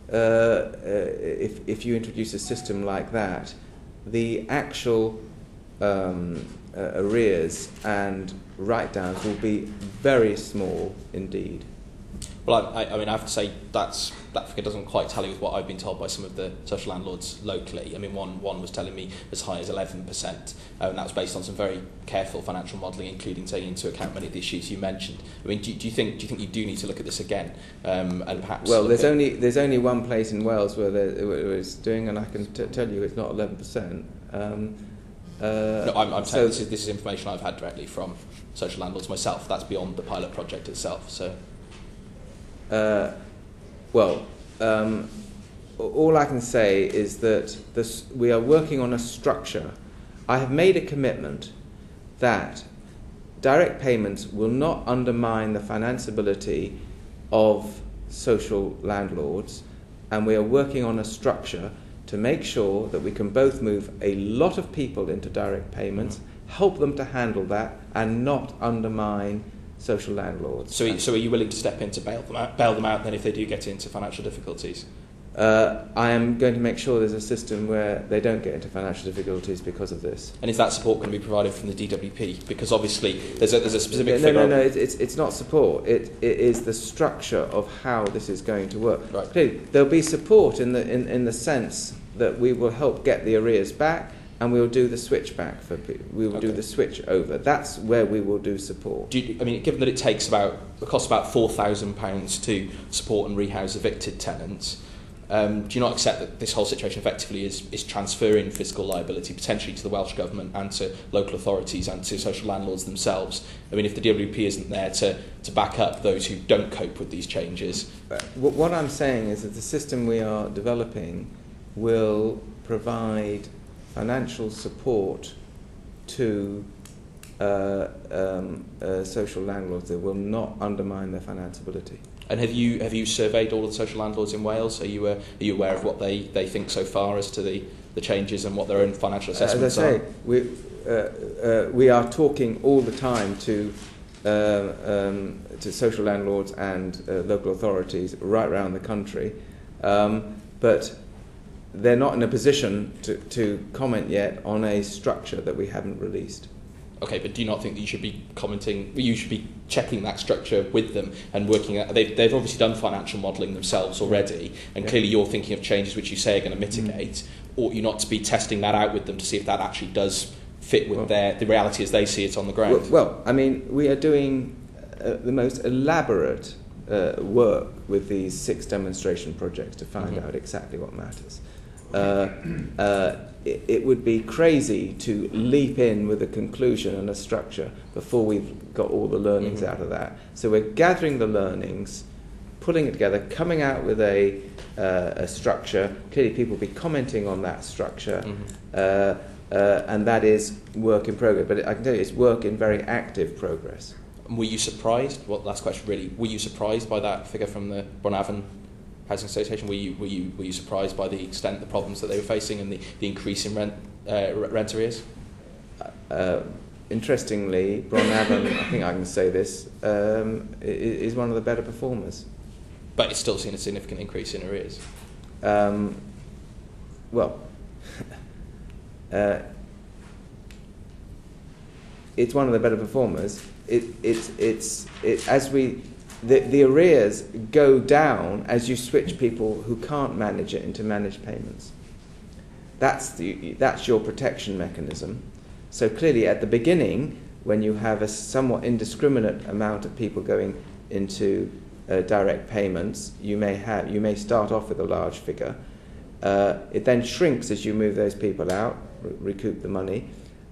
if you introduce a system like that, the actual arrears and write-downs will be very small indeed. Well, I have to say that figure doesn't quite tally with what I've been told by some of the social landlords locally. One was telling me as high as 11%, and that was based on some very careful financial modelling, including taking into account many of the issues you mentioned. Do you think you do need to look at this again, and perhaps? Well, there's only one place in Wales where it's doing, and I can tell you it's not 11%. No, I'm saying this is information I've had directly from social landlords myself. That's beyond the pilot project itself. So. All I can say is that we are working on a structure. I have made a commitment that direct payments will not undermine the financeability of social landlords, and we are working on a structure to make sure that we can both move a lot of people into direct payments, help them to handle that, and not undermine social landlords. So are you willing to step in to bail them out then if they do get into financial difficulties? I am going to make sure there's a system where they don't get into financial difficulties because of this. And is that support going to be provided from the DWP? Because obviously there's a specific figure. No, it's not support. It is the structure of how this is going to work. Right. Clearly, there'll be support in the sense that we will help get the arrears back, and we will do the switch back for people. We will do the switch over. That's where we will do support. Given that it costs about £4,000 to support and rehouse evicted tenants, do you not accept that this whole situation effectively is transferring fiscal liability potentially to the Welsh Government and to local authorities and to social landlords themselves? If the DWP isn't there to back up those who don't cope with these changes. What I'm saying is that the system we are developing will provide financial support to social landlords that will not undermine their financeability. And have you surveyed all of the social landlords in Wales? Are you aware of what they think so far as to the changes and what their own financial assessments are? As I say, we are talking all the time to social landlords and local authorities right around the country, but they're not in a position to comment yet on a structure that we haven't released. Okay, but do you not think that you should be you should be checking that structure with them and working at, they've obviously done financial modelling themselves already, and clearly you're thinking of changes which you say are going to mitigate, ought you not to be testing that out with them to see if that actually does fit with the reality as they see it on the ground? Well, I mean, we are doing the most elaborate work with these 6 demonstration projects to find out exactly what matters. It would be crazy to leap in with a conclusion and a structure before we've got all the learnings out of that. So we're gathering the learnings, putting it together, coming out with a structure. Clearly people will be commenting on that structure, and that is work in progress. But I can tell you it's work in very active progress. Were you surprised? Well, last question really. Were you surprised by that figure from the Bronavon Housing Association? Were you surprised by the extent of the problems that they were facing and the increase in rent arrears? Interestingly, Bronavon, I think I can say this, is one of the better performers. But it's still seen a significant increase in arrears. It's one of the better performers. The arrears go down as you switch people who can't manage it into managed payments. That's your protection mechanism. So clearly at the beginning, when you have a somewhat indiscriminate amount of people going into direct payments, you may start off with a large figure. It then shrinks as you move those people out, recoup the money.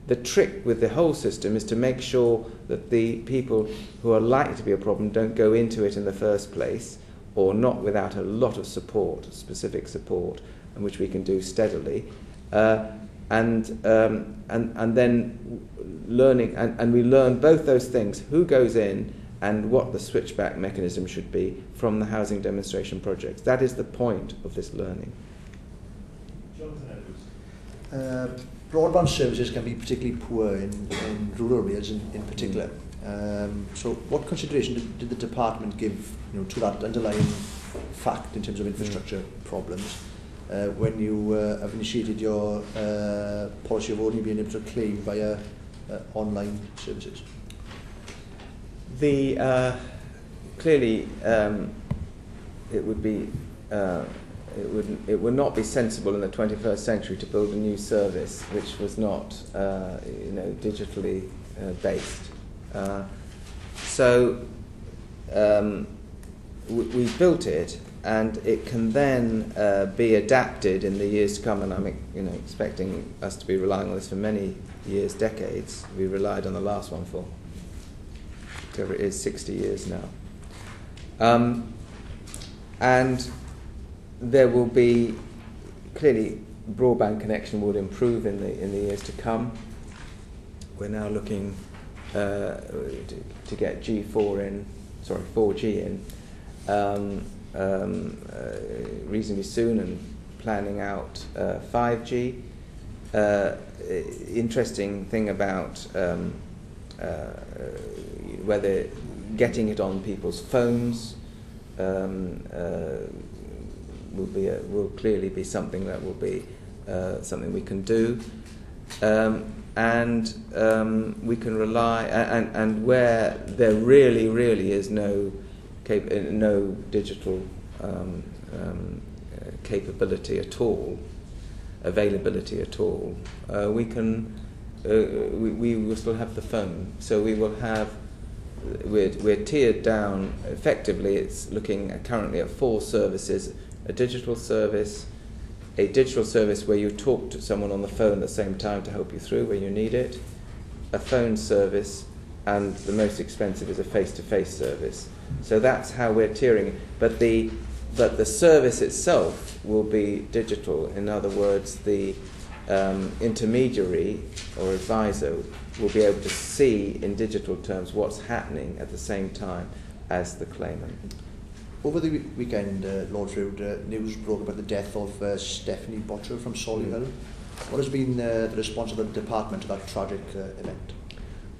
The trick with the whole system is to make sure that the people who are likely to be a problem don't go into it in the first place, or not without a lot of support, specific support, and which we can do steadily, and then learning, and we learn both those things: who goes in and what the switchback mechanism should be from the housing demonstration projects. That is the point of this learning. Broadband services can be particularly poor in rural areas in particular. So what consideration did the department give to that underlying fact in terms of infrastructure problems when you have initiated your policy of only being able to claim via online services? Clearly it would be it would not be sensible in the 21st century to build a new service which was not digitally based. So we built it, and it can then be adapted in the years to come. And I'm expecting us to be relying on this for many years, decades. We relied on the last one for whatever it is, 60 years now. And there will be, clearly, broadband connection will improve in the years to come. We're now looking to get 4G in reasonably soon, and planning out 5G. Interesting thing about whether getting it on people's phones will clearly be something that will be something we can do, and we can rely, and where there really is no digital capability at all, availability at all, we will still have the phone. So we will have. We're tiered down. Effectively, it's looking currently at 4 services: a digital service where you talk to someone on the phone at the same time to help you through where you need it, a phone service, and the most expensive is a face-to-face service. So that's how we're tiering it. But the service itself will be digital. In other words, the intermediary or advisor will be able to see in digital terms what's happening at the same time as the claimant. Over the weekend, Lord Freud, news broke about the death of Stephanie Botcher from Solihull. What has been the response of the department to that tragic event?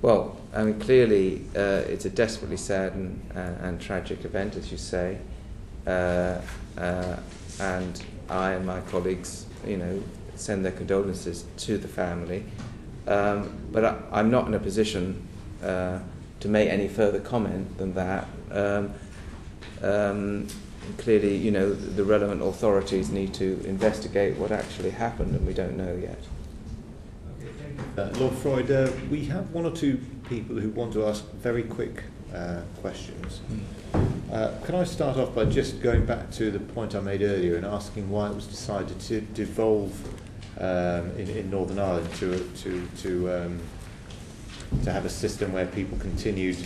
Well, I mean, clearly it's a desperately sad and tragic event, as you say, and I and my colleagues, send their condolences to the family. But I'm not in a position to make any further comment than that. Clearly, the relevant authorities need to investigate what actually happened, and we don't know yet. Lord Freud, we have one or two people who want to ask very quick questions. Can I start off by just going back to the point I made earlier and asking why it was decided to devolve in Northern Ireland to have a system where people continued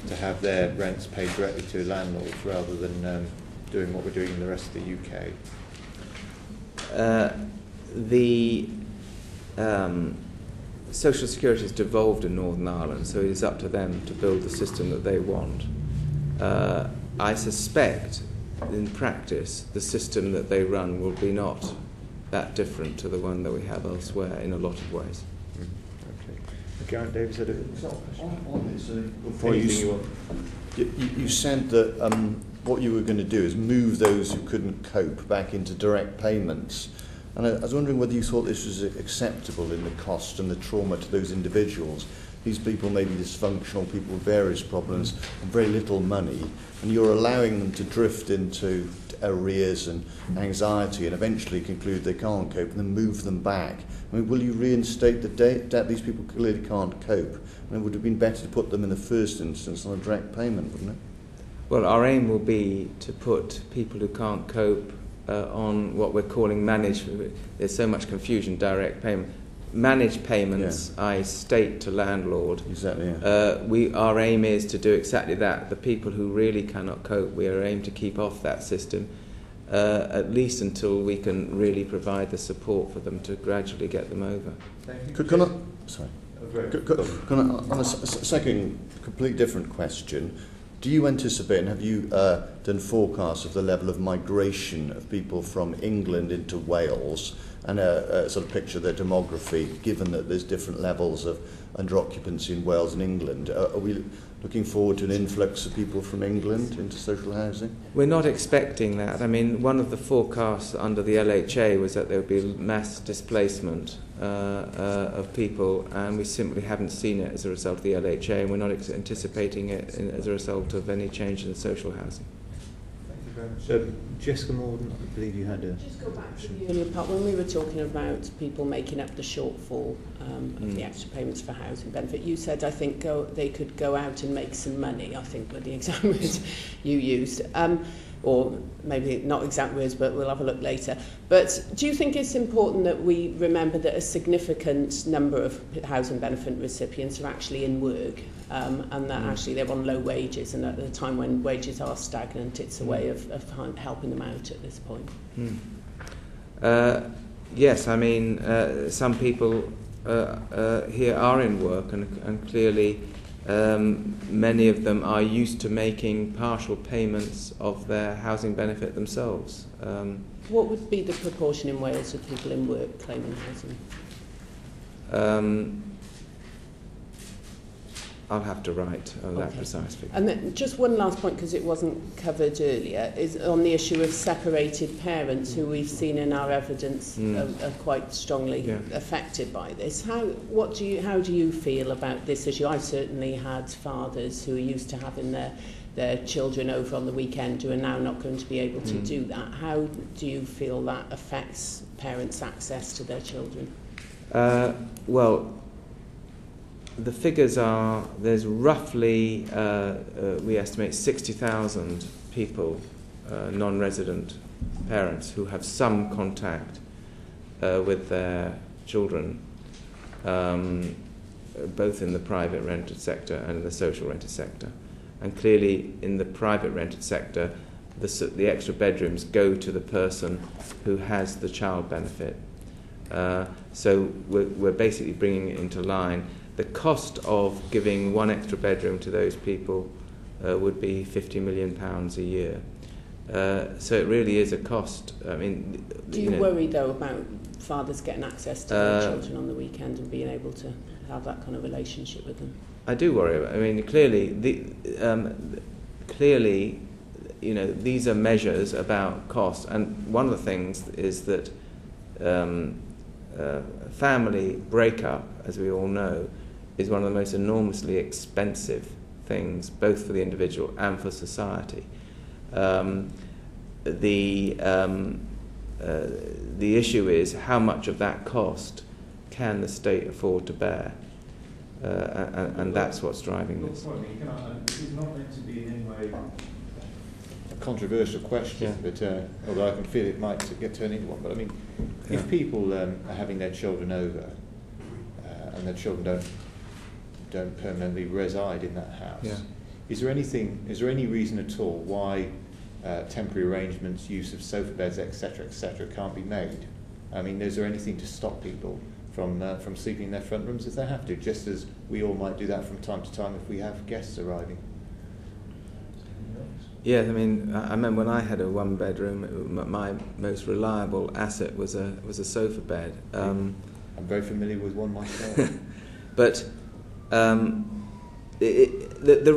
to have their rents paid directly to landlords rather than doing what we're doing in the rest of the UK? The Social Security is devolved in Northern Ireland, so it is up to them to build the system that they want. I suspect, in practice, the system that they run will be not that different to the one that we have elsewhere in a lot of ways. Okay. Gareth Davis had a before you said that what you were going to do is move those who couldn't cope back into direct payments. And I was wondering whether you thought this was acceptable in the cost and the trauma to those individuals. These people may be dysfunctional, people with various problems, and very little money, and you're allowing them to drift into arrears and anxiety and eventually conclude they can't cope and then move them back. I mean, will you reinstate the debt? These people clearly can't cope. And it would have been better to put them in the first instance on a direct payment, wouldn't it? Well, our aim will be to put people who can't cope on what we're calling managed. There's so much confusion, direct payment. Managed payments, I state to landlord. Exactly. Yeah. Our aim is to do exactly that. The people who really cannot cope, we are aiming to keep off that system, at least until we can really provide the support for them to gradually get them over. Can I on a second, completely different question? Do you anticipate, and have you done forecasts of the level of migration of people from England into Wales, and sort of picture their demography, given that there's different levels of under-occupancy in Wales and England? Are we looking forward to an influx of people from England into social housing? We're not expecting that. I mean, one of the forecasts under the LHA was that there would be mass displacement of people, and we simply haven't seen it as a result of the LHA, and we're not anticipating it as a result of any change in social housing. So, Jessica Morden, I believe you had a... Just go back to the earlier part when we were talking about people making up the shortfall of the extra payments for housing benefit. You said, I think, they could go out and make some money, I think were the exact words you used. Or maybe not exact words, but we'll have a look later. But do you think it's important that we remember that a significant number of housing benefit recipients are actually in work, and that actually they're on low wages, and at a time when wages are stagnant, it's a way of helping them out at this point? Yes, I mean, some people here are in work, and clearly many of them are used to making partial payments of their housing benefit themselves. What would be the proportion in Wales of people in work claiming housing? I'll have to write that precise figure. And then just one last point, because it wasn't covered earlier, is on the issue of separated parents, who we've seen in our evidence are quite strongly affected by this. How do you feel about this issue? I've certainly had fathers who are used to having their children over on the weekend who are now not going to be able to do that. How do you feel that affects parents' access to their children? Well, the figures are, there's roughly, we estimate 60,000 people, non-resident parents, who have some contact with their children, both in the private rented sector and in the social rented sector. And clearly in the private rented sector, the extra bedrooms go to the person who has the child benefit. So we're basically bringing it into line. The cost of giving one extra bedroom to those people would be £50 million a year. So it really is a cost. I mean, do you worry though about fathers getting access to their children on the weekend and being able to have that kind of relationship with them? I do worry. I mean, clearly, these are measures about cost, and one of the things is that family breakup, as we all know, is one of the most enormously expensive things, both for the individual and for society. The issue is how much of that cost can the state afford to bear, and that's what's driving this. This is not meant to be in any way a controversial question, but although I can feel it might turn into one. But I mean, if people are having their children over and their children don't permanently reside in that house, is there any reason at all why temporary arrangements, use of sofa beds, etc., can't be made? I mean, is there anything to stop people from sleeping in their front rooms if they have to, just as we all might do that from time to time if we have guests arriving? Yeah, I mean, I remember when I had a one-bedroom, my most reliable asset was a sofa bed. I'm very familiar with one myself. But the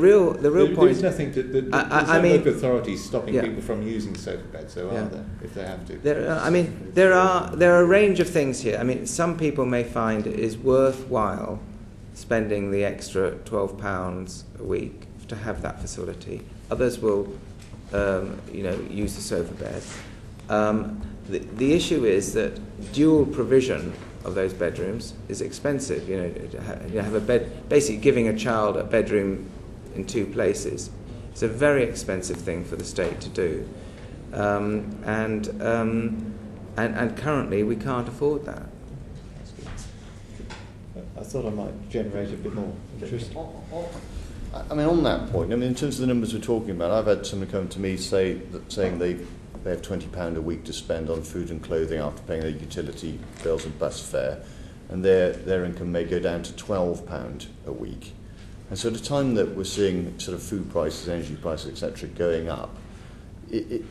real point. There's nothing to. There's no local authorities stopping people from using sofa beds, so are there? If they have to. There are a range of things here. I mean, some people may find it is worthwhile spending the extra £12 a week to have that facility. Others will, use the sofa bed. The issue is that dual provision of those bedrooms is expensive. You have a bed, basically giving a child a bedroom in two places. It's a very expensive thing for the state to do, and currently we can't afford that. I thought I might generate a bit more interest. I mean, on that point, I mean, in terms of the numbers we're talking about, I've had someone come to me saying they have £20 a week to spend on food and clothing after paying their utility bills and bus fare, and their income may go down to £12 a week. And so at a time that we're seeing sort of food prices, energy prices, etc., going up,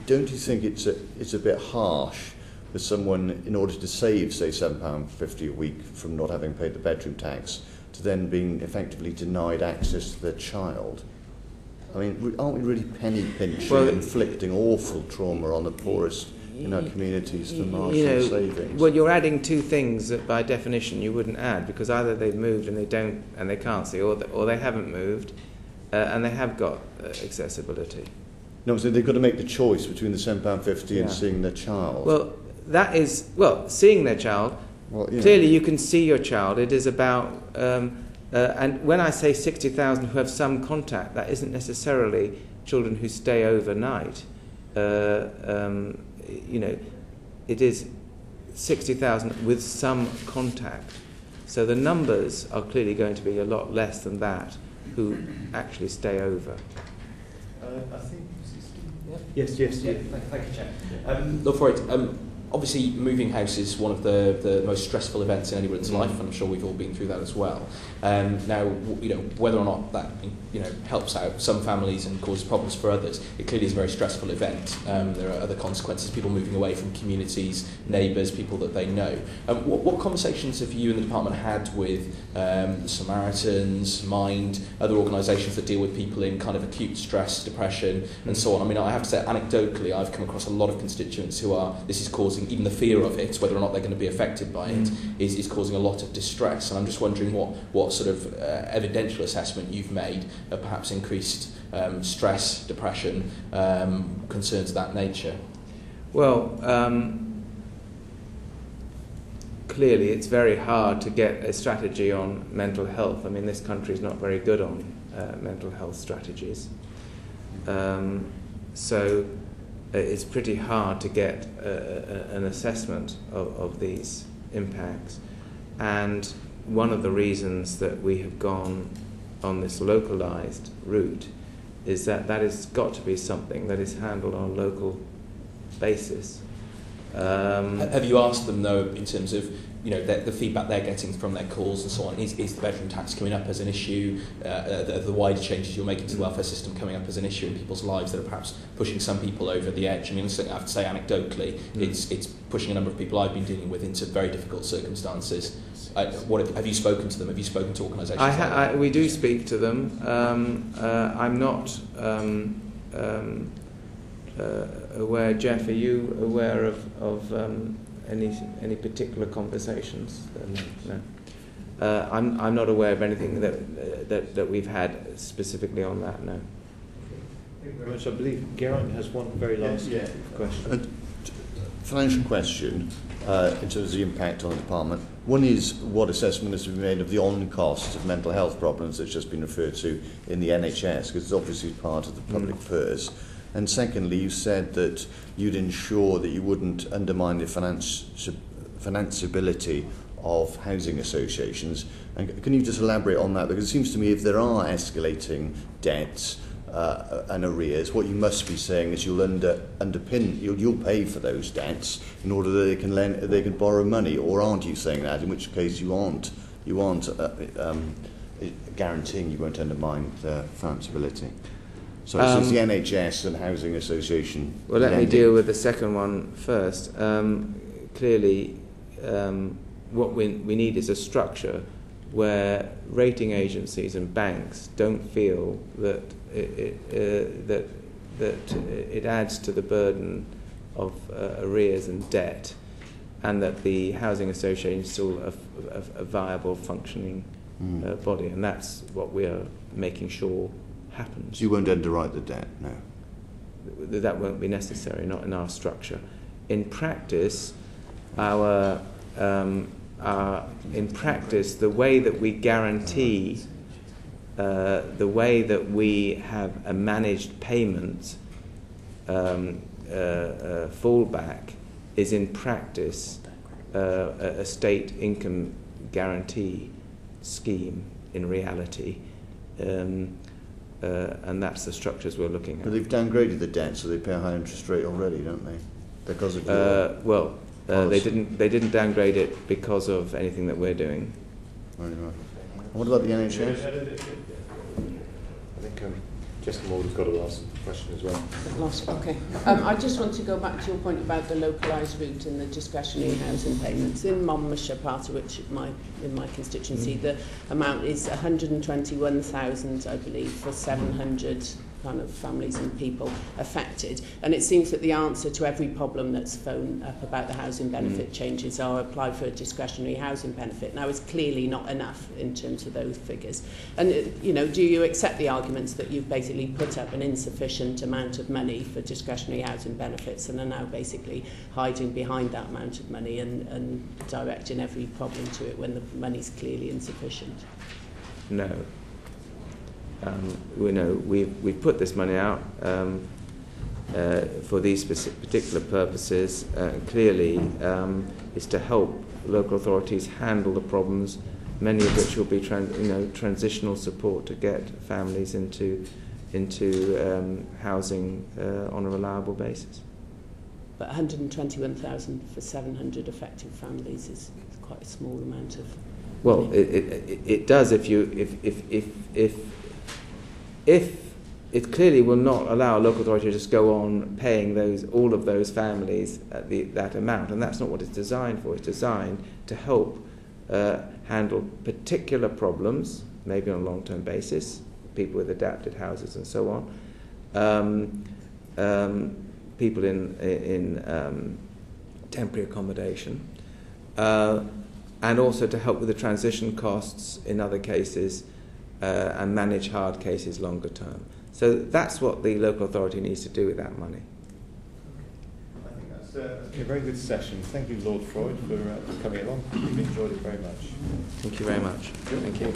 don't you think it's a bit harsh for someone, in order to save, say, £7.50 a week from not having paid the bedroom tax, to then being effectively denied access to their child? I mean, aren't we really penny pinching, inflicting awful trauma on the poorest in our communities for marginal savings? Well, you're adding two things that by definition you wouldn't add, because either they've moved and they can't see, or they haven't moved and they have got accessibility. No, so they've got to make the choice between the £7.50 and seeing their child. Well, that is seeing their child. Well, clearly, you can see your child. It is about. And when I say 60,000 who have some contact, that isn't necessarily children who stay overnight. It is 60,000 with some contact. So the numbers are clearly going to be a lot less than that who actually stay over. I think. Yes. Thank you, Chair. Lord Freud, obviously, moving house is one of the most stressful events in anyone's life, and I'm sure we've all been through that as well. Now, whether or not that helps out some families and causes problems for others, it clearly is a very stressful event. There are other consequences: people moving away from communities, neighbours, people that they know. What conversations have you and the department had with the Samaritans, Mind, other organisations that deal with people in kind of acute stress, depression, and so on? I mean, I have to say, anecdotally, I've come across a lot of constituents who this is causing, even the fear of it, whether or not they're going to be affected by it, is causing a lot of distress. And I'm just wondering what sort of evidential assessment you've made of perhaps increased stress, depression, concerns of that nature. Well, clearly it's very hard to get a strategy on mental health. I mean, this country is not very good on mental health strategies. So it's pretty hard to get an assessment of these impacts. And one of the reasons that we have gone on this localised route is that has got to be something that is handled on a local basis. Have you asked them, though, in terms of the feedback they're getting from their calls and so on? Is the bedroom tax coming up as an issue? The wider changes you're making to the welfare system coming up as an issue in people's lives that are perhaps pushing some people over the edge? I mean, I have to say, anecdotally, it's pushing a number of people I've been dealing with into very difficult circumstances. Have you spoken to them? Have you spoken to organisations? We do speak to them. I'm not aware. Jeff, are you aware of any particular conversations? No. I'm not aware of anything that we've had specifically on that. No. Thank you very much. I believe Geraint has one very last question. Financial question in terms of the impact on the department. One is what assessment has been made of the on-cost of mental health problems that's just been referred to in the NHS, because it's obviously part of the public purse. And secondly, you said that you'd ensure that you wouldn't undermine the financeability of housing associations. And can you just elaborate on that? Because it seems to me if there are escalating debts and arrears, what you must be saying is you'll pay for those debts in order that they can borrow money, or aren't you saying that? In which case you aren't guaranteeing you won't undermine the financeability. So it's the NHS and housing association. Well, let me deal with the second one first. Clearly, what we need is a structure where rating agencies and banks don't feel that it adds to the burden of arrears and debt, and that the housing association is still a viable, functioning body, and that's what we are making sure happens. So you won't underwrite the debt, no? That won't be necessary, not in our structure. In practice, the way that we guarantee, the way that we have a managed payment fallback is in practice a state income guarantee scheme in reality, and that's the structures we're looking at. But they've downgraded the debt, so they pay a high interest rate already, don't they? Because of they didn't downgrade it because of anything that we're doing. Right. What about the NHS? I think Justin Ward has got a last question as well. Okay. I just want to go back to your point about the localised route and the discretionary housing payments. In Monmouthshire, part of which in my constituency, the amount is 121,000, I believe, for 700 kind of families and people affected. And it seems that the answer to every problem that's phoned up about the housing benefit changes are apply for a discretionary housing benefit. Now, it's clearly not enough in terms of those figures. And, do you accept the arguments that you've basically put up an insufficient amount of money for discretionary housing benefits and are now basically hiding behind that amount of money and directing every problem to it when the money's clearly insufficient? No. We've put this money out for these particular purposes. Clearly, is to help local authorities handle the problems, many of which will be transitional support to get families into housing on a reliable basis. But 121,000 for 700 affected families is quite a small amount of. Well, it does if it clearly will not allow a local authority to just go on paying all of those families at that amount, and that's not what it's designed for. It's designed to help handle particular problems, maybe on a long-term basis, people with adapted houses and so on, people in temporary accommodation, and also to help with the transition costs in other cases, and manage hard cases longer term. So that's what the local authority needs to do with that money. I think that's a very good session. Thank you, Lord Freud, for coming along. We've enjoyed it very much. Thank you very much. Thank you.